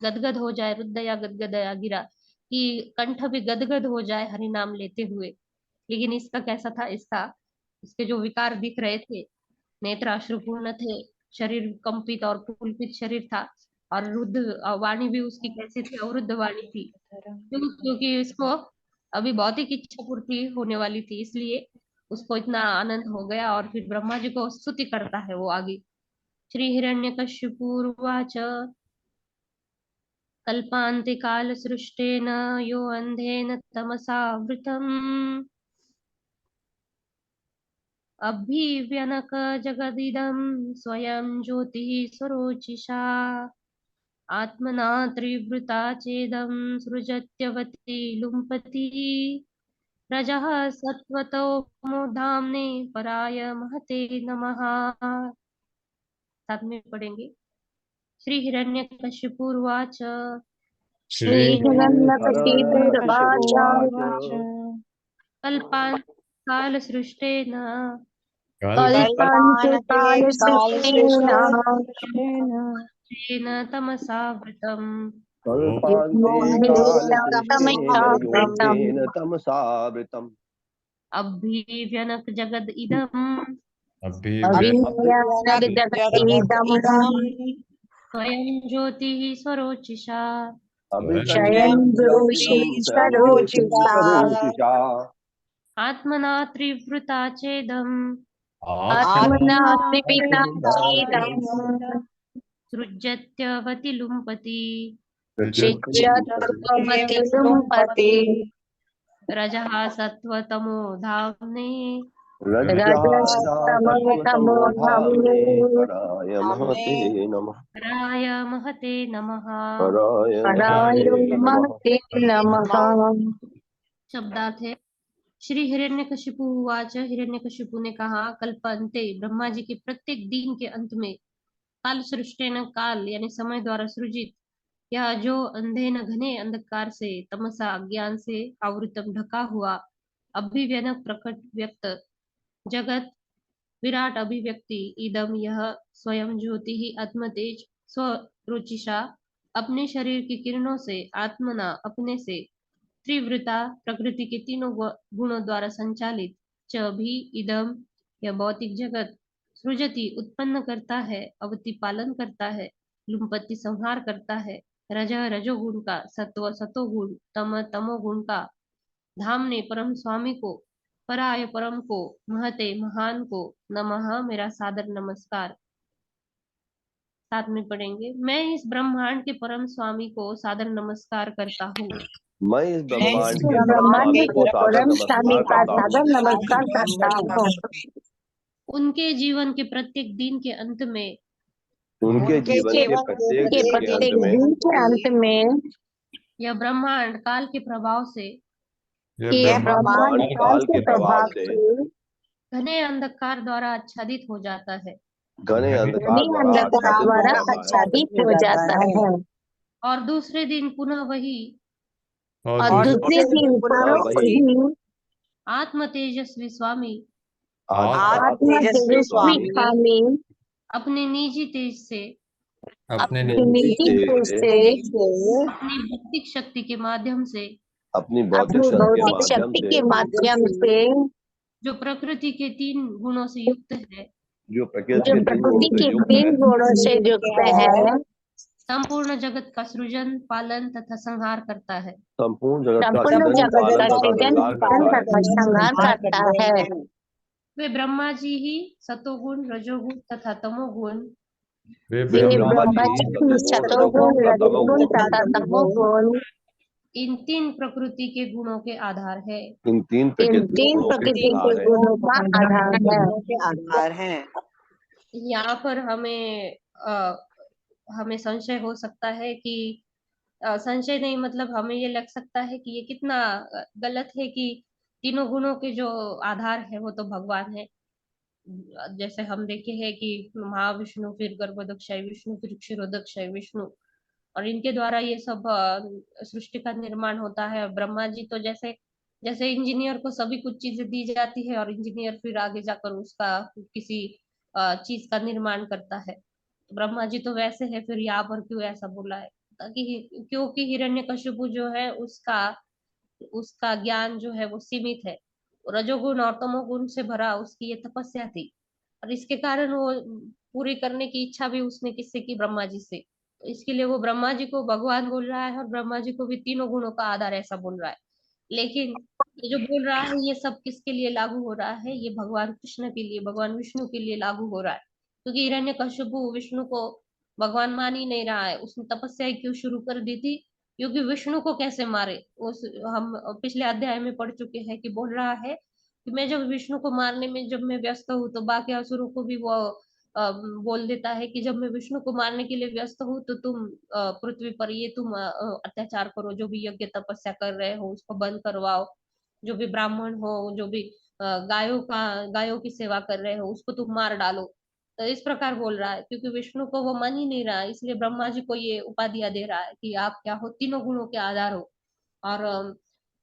गदगद हो जाए, रुदया गदगदया गिरा, कि कंठ भी गदगद हो जाए हरि नाम लेते हुए। लेकिन इसका कैसा था? इसके जो विकार दिख रहे थे, नेत्र अश्रुपूर्ण थे, शरीर कंपित और पुलकित शरीर था, और रुद्ध वाणी भी उसकी कैसी थी, अवरुद्ध वाणी थी। क्योंकि इसको अभी भौतिक इच्छा पूर्ति होने वाली थी, इसलिए उसको इतना आनंद हो गया, और फिर ब्रह्मा जी को स्तुति करता है वो आगे। श्री हिरण्यकशिपुर्वाच कल्पान्ते कालसृष्टेन यो अन्धेन तमसावृतम् अभिव्यनक जगदिदं स्वयं ज्योतिः स्वरोचिषा आत्मना त्रिवृता चेदं सृजत्यवती लुम्पति रजः सत्त्वतो धाम्ने पराय महते नमः। साथ में पढ़ेंगे। श्री हिरण्यकशिपुर्वाच श्रीहिरण्यकशिपुर्वाच कल्पान् कालसृष्टेन कल्पान्ते कालसृष्टेन येन तमसावृतम् तमसावृतम् तमसावृतम् अभिव्यनक जगद इदम् स्वयं ज्योतिः स्वरोचिषा आत्मना त्रिवृता चेदम् सृजत्यवति लुम्पति रजः सत्त्वतमो धाम्ने पराय महते नमः। शब्दार्थ है। श्री हिरण्यकशिपु उवाच, हिरण्यकशिपु ने कहा, कल्पान्ते ब्रह्मा जी के प्रत्येक दिन के अंत में काल सृष्टेन काल यानी समय द्वारा सृजित यह जो अंधे न घने अंधकार से तमसा अज्ञान से आवृतम ढका हुआ अभिव्यनक प्रकट व्यक्त जगत विराट अभिव्यक्ति इदम यह स्वयं ज्योति ही आत्मतेज स्वरुचिषा अपने शरीर की किरणों से आत्मना अपने से त्रिवृता प्रकृति के तीनों गुणों द्वारा संचालित च भी इदम यह भौतिक जगत सृजति उत्पन्न करता है, अवति पालन करता है, लुम्पति संहार करता है, रज रजोगुण का, सत्व सतोगुण, तम तमोगुण का, धाम ने परम स्वामी को, पराय परम को, महते महान को नमः मेरा सादर नमस्कार। साथ में पढ़ेंगे। मैं इस ब्रह्मांड के परम स्वामी को सादर नमस्कार करता हूँ। मैं इस ब्रह्मांड के परम स्वामी का सादर नमस्कार करता हूँ। उनके जीवन के प्रत्येक दिन के अंत में उनके जीवन के प्रत्येक दिन के अंत में यह ब्रह्मांड काल के प्रभाव से घने अंधकार द्वारा आच्छादित हो जाता है। घने अंधकार द्वारा आच्छादित हो जाता है। और दूसरे दिन पुनः वही आत्म तेजस्वी स्वामी अपने निजी तेज से अपनी भौतिक शक्ति के माध्यम से जो प्रकृति के 3 गुणों से युक्त है, संपूर्ण जगत का सृजन, पालन तथा संहार करता है। वे ब्रह्मा जी ही सतोगुण, रजोगुण तथा तमोगुण इन 3 प्रकृति के गुणों के आधार है। इन 3 प्रकृति के गुणों का आधार है। यहाँ पर हमें संशय हो सकता है कि संशय नहीं, मतलब हमें ये लग सकता है कि ये कितना गलत है कि तीनों गुणों के जो आधार है वो तो भगवान है। जैसे हम देखे हैं कि महाविष्णु, फिर गर्भोदक्षाय विष्णु, फिर क्षीरोदक्षाय विष्णु, और इनके द्वारा ये सब सृष्टि का निर्माण होता है। ब्रह्मा जी तो जैसे जैसे इंजीनियर को सभी कुछ चीजें दी जाती है और इंजीनियर फिर आगे जाकर उसका किसी चीज का निर्माण करता है, ब्रह्मा जी तो वैसे है। फिर यहाँ पर क्यों ऐसा बोला है? ताकि क्योंकि हिरण्यकशिपु जो है उसका ज्ञान जो है वो सीमित है, रजोगुण और तमोगुण से भरा उसकी ये तपस्या थी। और इसके कारण वो पूरी करने की इच्छा भी उसने किससे की, ब्रह्मा जी से। तो इसके लिए वो ब्रह्मा जी को भगवान बोल रहा है और ब्रह्मा जी को भी तीनों गुणों का आधार ऐसा बोल रहा है। लेकिन ये जो बोल रहा है ये सब किसके लिए लागू हो रहा है, ये भगवान कृष्ण के लिए, भगवान विष्णु के लिए लागू हो रहा है। क्योंकि हिरण्यकशिपु विष्णु को भगवान मान ही नहीं रहा है। उसने तपस्या क्यों शुरू कर दी थी, क्योंकि विष्णु को कैसे मारे। उस हम पिछले अध्याय में पढ़ चुके हैं कि बोल रहा है कि मैं जब विष्णु को मारने में जब मैं व्यस्त हूँ तो बाकी असुरों को भी वो बोल देता है कि जब मैं विष्णु को मारने के लिए व्यस्त हूँ तो तुम पृथ्वी पर ये तुम अत्याचार करो, जो भी यज्ञ तपस्या कर रहे हो उसको बंद करवाओ, जो भी ब्राह्मण हो, जो भी गायों की सेवा कर रहे हो उसको तुम मार डालो। तो इस प्रकार बोल रहा है, क्योंकि विष्णु को वो मान ही नहीं रहा है, इसलिए ब्रह्मा जी को ये उपाधियां दे रहा है कि आप क्या हो, तीनों गुणों के आधार हो। और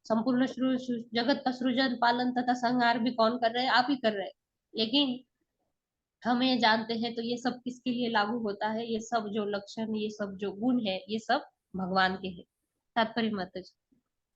संपूर्ण जगत का सृजन पालन तथा संहार भी कौन कर रहे हैं, आप ही कर रहे हैं। लेकिन हम ये जानते हैं तो ये सब किसके लिए लागू होता है, ये सब जो लक्षण, ये सब जो गुण है, ये सब भगवान के हैं। तात्पर्य माता जी।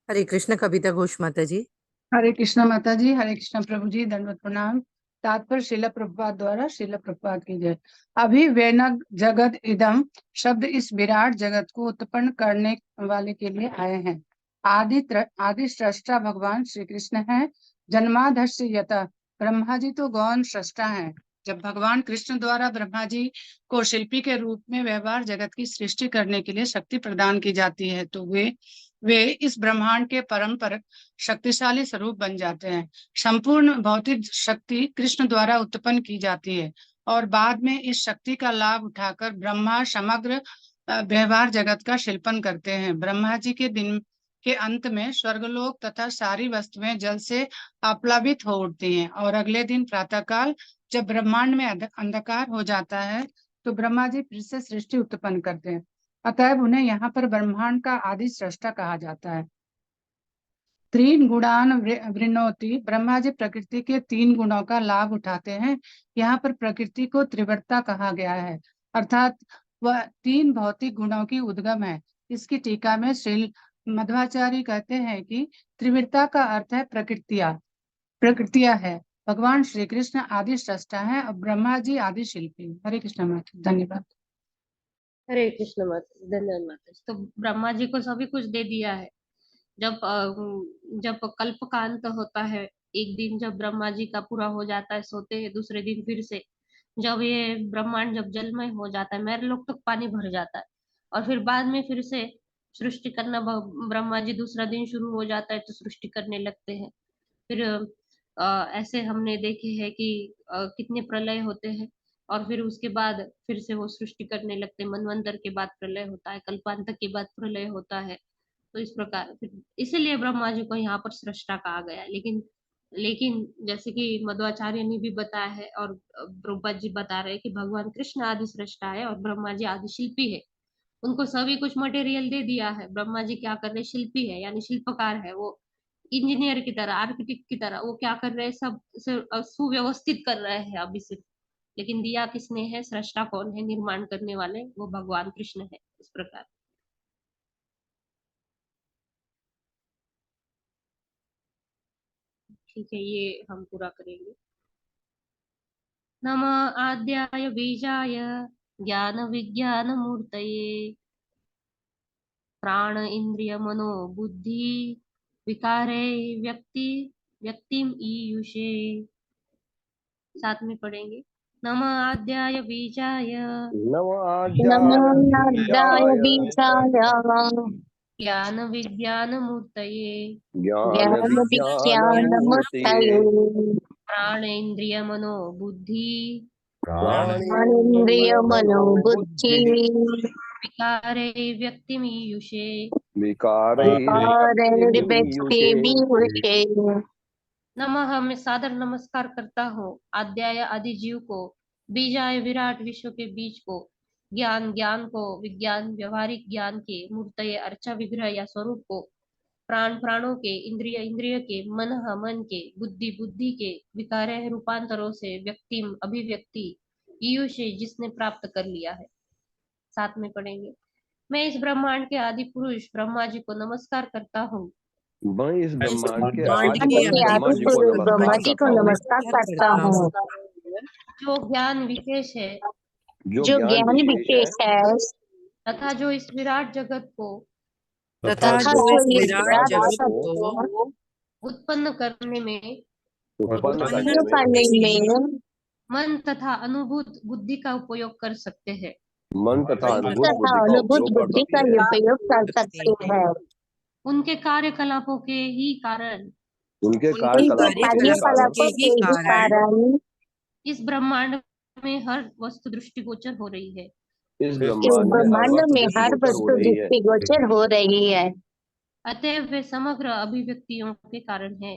हरे कृष्ण। कविता घोष माता जी। हरे कृष्ण माता जी, हरे कृष्ण प्रभु जी, दंडवत प्रणाम। तात्पर्य श्रील प्रभुपाद द्वारा, श्रील प्रभुपाद की जय। अभिव्यनग जगत इदम शब्द इस विराट जगत को उत्पन्न करने वाले के लिए आए हैं। आदि सृष्टा भगवान श्री कृष्ण है। जन्माधस्य यतः ब्रह्मा जी तो गौण सृष्टा है। जब भगवान कृष्ण द्वारा ब्रह्मा जी को शिल्पी के रूप में व्यवहार जगत की सृष्टि करने के लिए शक्ति प्रदान की जाती है तो वे इस ब्रह्मांड के परम शक्तिशाली स्वरूप बन जाते हैं। संपूर्ण भौतिक शक्ति कृष्ण द्वारा उत्पन्न की जाती है और बाद में इस शक्ति का लाभ उठाकर ब्रह्मा समग्र व्यवहार जगत का शिल्पन करते हैं। ब्रह्मा जी के दिन के अंत में स्वर्गलोक तथा सारी वस्तुएं जल से आप्लावित हो उठती हैं और अगले दिन प्रातःकाल जब ब्रह्मांड में अंधकार हो जाता है तो ब्रह्मा जी फिर से सृष्टि उत्पन्न करते हैं। अतएव उन्हें यहाँ पर ब्रह्मांड का आदि सृष्टा कहा जाता है। तीन गुणान वृणोति, ब्रह्मा जी प्रकृति के तीन गुणों का लाभ उठाते हैं। यहाँ पर प्रकृति को त्रिवृत्ता कहा गया है, अर्थात वह तीन भौतिक गुणों की उद्गम है। इसकी टीका में श्री मध्वाचार्य कहते हैं कि त्रिवृत्ता का अर्थ है प्रकृतिया है। भगवान श्री कृष्ण आदि सृष्टा है और ब्रह्मा जी आदि शिल्पी। हरे कृष्ण माता, धन्यवाद। हरे कृष्ण माता, धन्यवाद माता। तो ब्रह्मा जी को सभी कुछ दे दिया है। जब कल्प का अंत होता है, एक दिन जब ब्रह्मा जी का पूरा हो जाता है, सोते हैं, दूसरे दिन फिर से जब ये ब्रह्मांड जब जलमय हो जाता है, मेरे लोग तक पानी भर जाता है और फिर बाद में फिर से सृष्टि करना, ब्रह्मा जी दूसरा दिन शुरू हो जाता है तो सृष्टि करने लगते हैं। फिर ऐसे हमने देखे हैं कि कितने प्रलय होते हैं और फिर उसके बाद फिर से वो सृष्टि करने लगते हैं। मनवंतर के बाद प्रलय होता है, कल्पांत के बाद प्रलय होता है। तो इस प्रकार इसीलिए ब्रह्मा जी को यहाँ पर सृष्टा कहा गया है। लेकिन जैसे कि मध्वाचार्य ने भी बताया है और प्रभुपाद जी बता रहे हैं कि भगवान कृष्ण आदि सृष्टा है और ब्रह्मा जी आदि शिल्पी है। उनको सभी कुछ मटेरियल दे दिया है। ब्रह्मा जी क्या कर रहे हैं, शिल्पी है यानी शिल्पकार है। वो इंजीनियर की तरह, आर्किटेक्ट की तरह वो क्या कर रहे हैं, सब सुव्यवस्थित कर रहे हैं अभी से। लेकिन दिया किसने है, सृष्टा कौन है, निर्माण करने वाले वो भगवान कृष्ण है। इस प्रकार ठीक है, ये हम पूरा करेंगे। नमः आद्याय बीजाय ज्ञान विज्ञान मूर्तये प्राण इंद्रिय मनो बुद्धि विकारे व्यक्तिम ईयुषे। साथ में पढ़ेंगे। नमः आद्याय बीजाय नमोनादाय बीजाय ज्ञान विज्ञान मूर्तये ज्ञान विज्ञान मूर्तये प्राण इंद्रिय मनो बुद्धि प्राणेन्द्रिय मनो बुद्धि विकारे व्यक्तिमीयुषे व्यक्तिमीयुषे। नमः, मैं सादर नमस्कार करता हूँ आद्याय आदि जीव को, बीजाय विराट विश्व के बीज को, ज्ञान को, विज्ञान व्यवहारिक ज्ञान के, मूर्तये अर्चा विग्रह या स्वरूप को, प्राणों के, इंद्रिय के, मन के, बुद्धि के, विकार रूपांतरों से, व्यक्तिम अभिव्यक्ति, ईयुषे जिसने प्राप्त कर लिया है। साथ में पढ़ेंगे। मैं इस ब्रह्मांड के आदि पुरुष ब्रह्मा जी को नमस्कार करता हूँ। मैं इस ब्रह्मांड के आदि पुरुष ब्रह्मा जी को नमस्कार करता हूँ। जो ज्ञान विशेष है जो जो ज्ञान ज्ञान विशेष है विशेष है तथा जो इस विराट जगत को तथा तथा जो जो इस इस विराट विराट जगत जगत को को उत्पन्न करने में उत्पन्न उत्पन्न करने में करने में मन तथा अनुभूत बुद्धि का उपयोग कर सकते हैं। मन तथा मन अनुभूत तथा बुद्धि का अनुभूत उपयोग कर बुद्धि का सकते हैं। उपयोग कर सकते हैं। उनके कार्यकलापों के ही कारण उनके उनके कार्यकलापों के ही कारण कार्यकलापों के ही कारण इस ब्रह्मांड में हर वस्तु दृष्टिगोचर हो रही है। इस इस ब्रह्मांड में हर ब्रह्मांड वस्तु में हर दृष्टिगोचर हो वस्तु रही है। दृष्टिगोचर हो रही है। अतएव वे समग्र अभिव्यक्तियों के कारण है।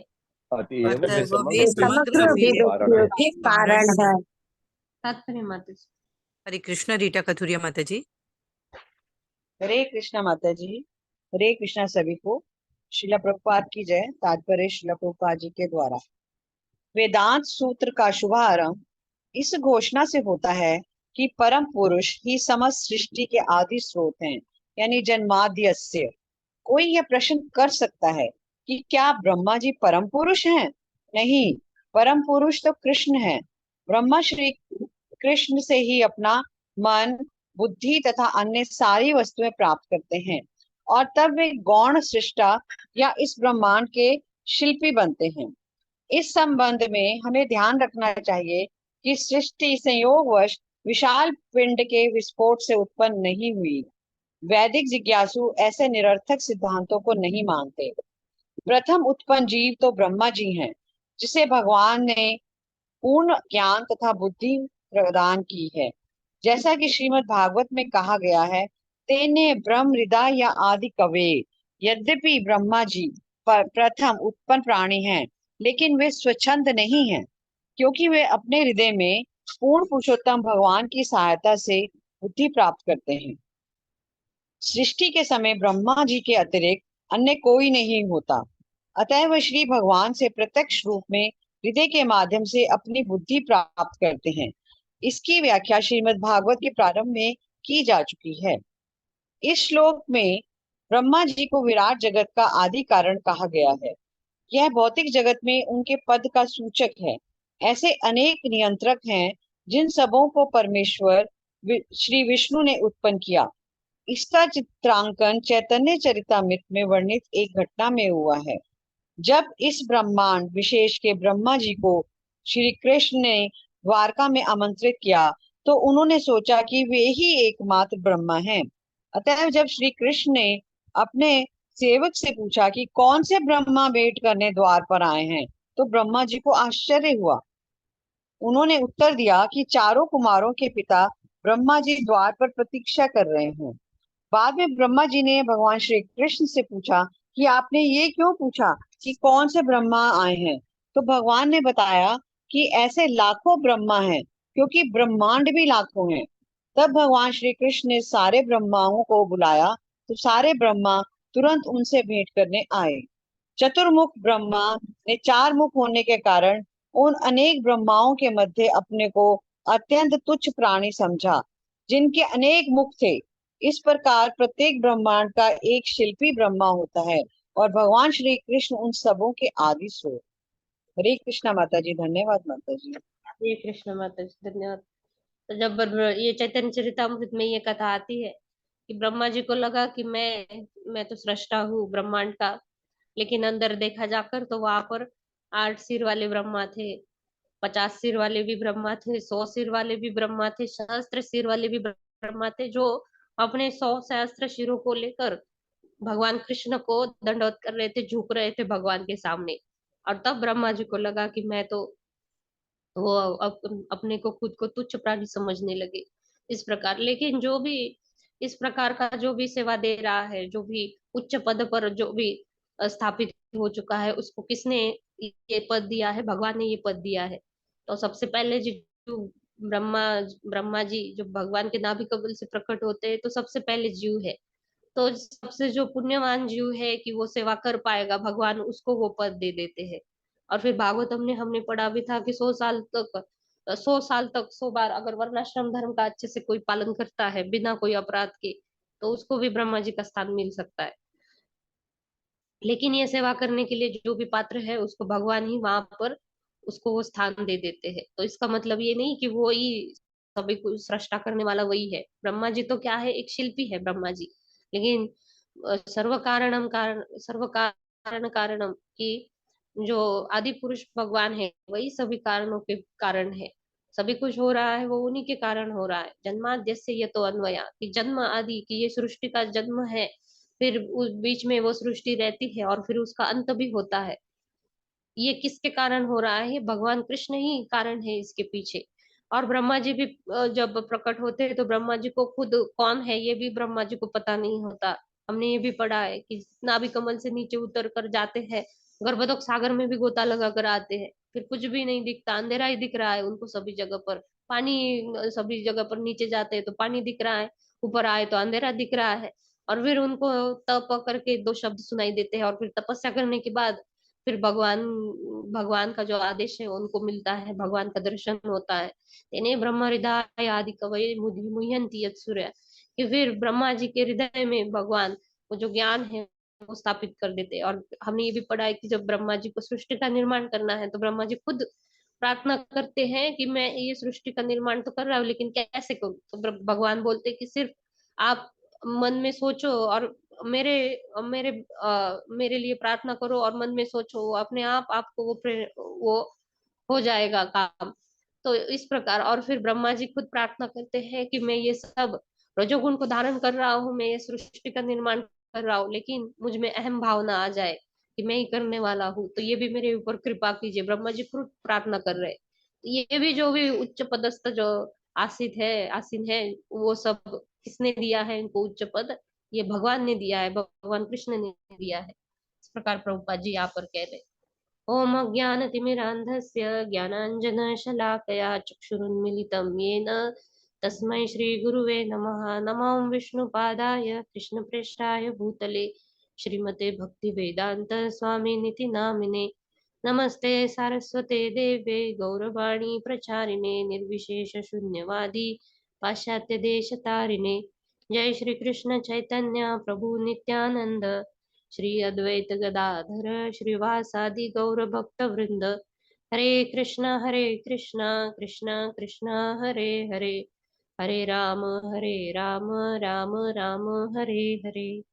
अतएव वे ये समग्र समग्र अभिव्यक्तियों के कारण अभिव्यक्तियों है। के कारण है। तात्पर्य माता जी। हरे कृष्ण। रीटा कथुरिया माता जी। हरे कृष्णा माता जी। हरे कृष्णा सभी को। शिला प्रभुपाद की जय। तात्पर्य शिला प्रभुपाद जी के द्वारा। वेदांत सूत्र का शुभारंभ इस घोषणा से होता है कि परम पुरुष ही समस्त सृष्टि के आदि स्रोत हैं, यानी जन्माद्यस्य। कोई यह प्रश्न कर सकता है कि क्या ब्रह्मा जी परम पुरुष हैं? नहीं, परम पुरुष तो कृष्ण है। ब्रह्मा श्री कृष्ण से ही अपना मन, बुद्धि तथा अन्य सारी वस्तुएं प्राप्त करते हैं और तब वे गौण सृष्टा या इस ब्रह्मांड के शिल्पी बनते हैं। इस संबंध में हमें ध्यान रखना चाहिए कि सृष्टि संयोगवश विशाल पिंड के विस्फोट से उत्पन्न नहीं हुई। वैदिक जिज्ञासु ऐसे निरर्थक सिद्धांतों को नहीं मानते। प्रथम उत्पन्न जीव तो ब्रह्मा जी हैं, जिसे भगवान ने पूर्ण ज्ञान तथा बुद्धि प्रदान की है। जैसा कि श्रीमद् भागवत में कहा गया है, तेने ब्रह्म हृदय या आदि कवे। यद्यपि ब्रह्मा जी प्रथम उत्पन्न प्राणी हैं, लेकिन वे स्वच्छंद नहीं हैं, क्योंकि वे अपने हृदय में पूर्ण पुरुषोत्तम भगवान की सहायता से बुद्धि प्राप्त करते हैं। सृष्टि के समय ब्रह्मा जी के अतिरिक्त अन्य कोई नहीं होता, अतः वह श्री भगवान से प्रत्यक्ष रूप में हृदय के माध्यम से अपनी बुद्धि प्राप्त करते हैं। इसकी व्याख्या श्रीमद् भागवत के प्रारंभ में की जा चुकी है। इस श्लोक में ब्रह्मा जी को विराट जगत का आदि कारण कहा गया है। यह भौतिक जगत में उनके पद का सूचक है। ऐसे अनेक नियंत्रक हैं जिन सबों को परमेश्वर श्री विष्णु ने उत्पन्न किया। इसका चित्रांकन चैतन्य चरितामृत में वर्णित एक घटना में हुआ है। जब इस ब्रह्मांड विशेष के ब्रह्मा जी को श्री कृष्ण ने द्वारका में आमंत्रित किया, तो उन्होंने सोचा कि वे ही एकमात्र ब्रह्मा हैं। अतः जब श्री कृष्ण ने अपने सेवक से पूछा कि कौन से ब्रह्मा भेंट करने द्वार पर आए हैं, तो ब्रह्मा जी को आश्चर्य हुआ। उन्होंने उत्तर दिया कि चारों कुमारों के पिता ब्रह्मा जी द्वार पर प्रतीक्षा कर रहे हैं। बाद में ब्रह्मा जी ने भगवान श्री कृष्ण से पूछा कि आपने ये क्यों पूछा कि कौन से ब्रह्मा आए हैं? तो भगवान ने बताया कि ऐसे लाखों ब्रह्मा हैं, क्योंकि ब्रह्मांड भी लाखों हैं। तब भगवान श्री कृष्ण ने सारे ब्रह्माओं को बुलाया, तो सारे ब्रह्मा तुरंत उनसे भेंट करने आए। चतुर्मुख ब्रह्मा ने चार मुख होने के कारण उन अनेक ब्रह्माओं के मध्य अपने को अत्यंत तुच्छ प्राणी समझा, जिनके अनेक मुख थे। इस प्रकार प्रत्येक ब्रह्मांड का एक शिल्पी ब्रह्मा होता है और भगवान श्री कृष्ण उन सबों के आदि स्रोत। हरे कृष्णा माता जी। धन्यवाद माता जी। हरे कृष्ण माता जी। धन्यवाद। तो जब ये चैतन्य चरितामृत में ये कथा आती है कि ब्रह्मा जी को लगा कि मैं तो सृष्टा हूँ ब्रह्मांड का, लेकिन अंदर देखा जाकर तो वहां पर 8 सिर वाले ब्रह्मा थे, 50 सिर वाले भी ब्रह्मा थे, 100 सिर वाले भी ब्रह्मा थे, सहस्त्र सिर वाले भी ब्रह्मा थे, जो अपने 100 सहस्त्र सिरों को लेकर भगवान कृष्ण को दंडवत कर रहे थे, झुक रहे थे भगवान के सामने। और तब ब्रह्मा जी को लगा कि मैं तो वो अपने को खुद को तुच्छ प्राणी समझने लगे इस प्रकार। लेकिन जो भी इस प्रकार का जो भी सेवा दे रहा है, जो भी उच्च पद पर जो भी स्थापित हो चुका है, उसको किसने ये पद दिया है? भगवान ने ये पद दिया है। तो सबसे पहले जो ब्रह्मा ब्रह्मा जी जो भगवान के नाभि कमल से प्रकट होते हैं, तो सबसे पहले जीव है। तो सबसे जो पुण्यवान जीव है कि वो सेवा कर पाएगा, भगवान उसको वो पद दे देते हैं। और फिर भागवतम ने हमने पढ़ा भी था कि 100 साल तक 100 बार अगर वर्णाश्रम धर्म का अच्छे से कोई पालन करता है बिना कोई अपराध के, तो उसको भी ब्रह्मा जी का स्थान मिल सकता है। लेकिन ये सेवा करने के लिए जो भी पात्र है, उसको भगवान ही वहां पर उसको वो स्थान दे देते हैं। तो इसका मतलब ये नहीं कि वो ही सभी को सृष्टा करने वाला वही है। ब्रह्मा जी तो क्या है, एक शिल्पी है ब्रह्मा जी, लेकिन सर्व कारण कारणम की जो आदि पुरुष भगवान है वही सभी कारणों के कारण है। सभी कुछ हो रहा है वो उन्हीं के कारण हो रहा है। जन्माद्यस्य यतो अन्वया, कि जन्म आदि की ये सृष्टि का जन्म है, फिर उस बीच में वो सृष्टि रहती है और फिर उसका अंत भी होता है। ये किसके कारण हो रहा है? ये भगवान कृष्ण ही कारण है इसके पीछे। और ब्रह्मा जी भी जब प्रकट होते हैं तो ब्रह्मा जी को खुद कौन है ये भी ब्रह्मा जी को पता नहीं होता। हमने ये भी पढ़ा है कि नाभि कमल से नीचे उतर कर जाते हैं, गर्भोदक सागर में भी गोता लगा कर आते हैं, फिर कुछ भी नहीं दिखता, अंधेरा ही दिख रहा है उनको सभी जगह पर। पानी सभी जगह पर, नीचे जाते हैं तो पानी दिख रहा है, ऊपर आए तो अंधेरा दिख रहा है। और फिर उनको तप करके दो शब्द सुनाई देते हैं और फिर तपस्या करने के बाद फिर भगवान भगवान का जो आदेश है उनको मिलता है, भगवान का दर्शन होता है। तेने ब्रह्म हृदय आदि कवये मुह्यंति यत् सूर्य, कि फिर ब्रह्मा जी के हृदय में भगवान वो जो ज्ञान है वो स्थापित कर देते हैं। और हमने ये भी पढ़ा है कि जब ब्रह्मा जी को सृष्टि का निर्माण करना है तो ब्रह्मा जी खुद प्रार्थना करते हैं कि मैं ये सृष्टि का निर्माण तो कर रहा हूँ लेकिन कैसे करूँ। तो भगवान बोलते हैं कि सिर्फ आप मन में सोचो और मेरे मेरे मेरे लिए प्रार्थना करो और मन में सोचो, अपने आप आपको वो हो जाएगा काम। तो इस प्रकार और फिर ब्रह्मा जी खुद प्रार्थना करते हैं कि मैं ये सब रजोगुण को धारण कर रहा हूँ, मैं ये सृष्टि का निर्माण कर रहा हूँ, लेकिन मुझ में अहम भावना आ जाए कि मैं ही करने वाला हूँ, तो ये भी मेरे ऊपर कृपा कीजिए। ब्रह्मा जी खुद प्रार्थना कर रहे हैं। तो ये भी जो भी उच्च पदस्थ जो आसीन है, वो सब किसने दिया है इनको उच्च पद? ये भगवान ने दिया है, भगवान कृष्ण ने दिया है। इस प्रकार प्रभुपाद जी यहाँ पर कह रहे हैं। ओम अज्ञानतिमिरान्धस्य ज्ञानाञ्जनशलाकया चक्षुरुन्मीलितं येन तस्मै श्रीगुरुवे नमः। नमो विष्णुपादाय कृष्णप्रेष्ठाय भूतले श्रीमते भक्तिवेदान्त स्वामिनिति नामिने। नमस्ते सारस्वते देवे गौरवाणी प्रचारिणे निर्विशेष शून्यवादी पाश्चात्य देश तारिणे। जय श्री कृष्ण चैतन्य प्रभु नित्यानंद, श्री अद्वैत गदाधर श्रीवासादि गौर भक्त वृंद। हरे कृष्ण कृष्ण कृष्ण हरे हरे, हरे राम राम राम हरे हरे।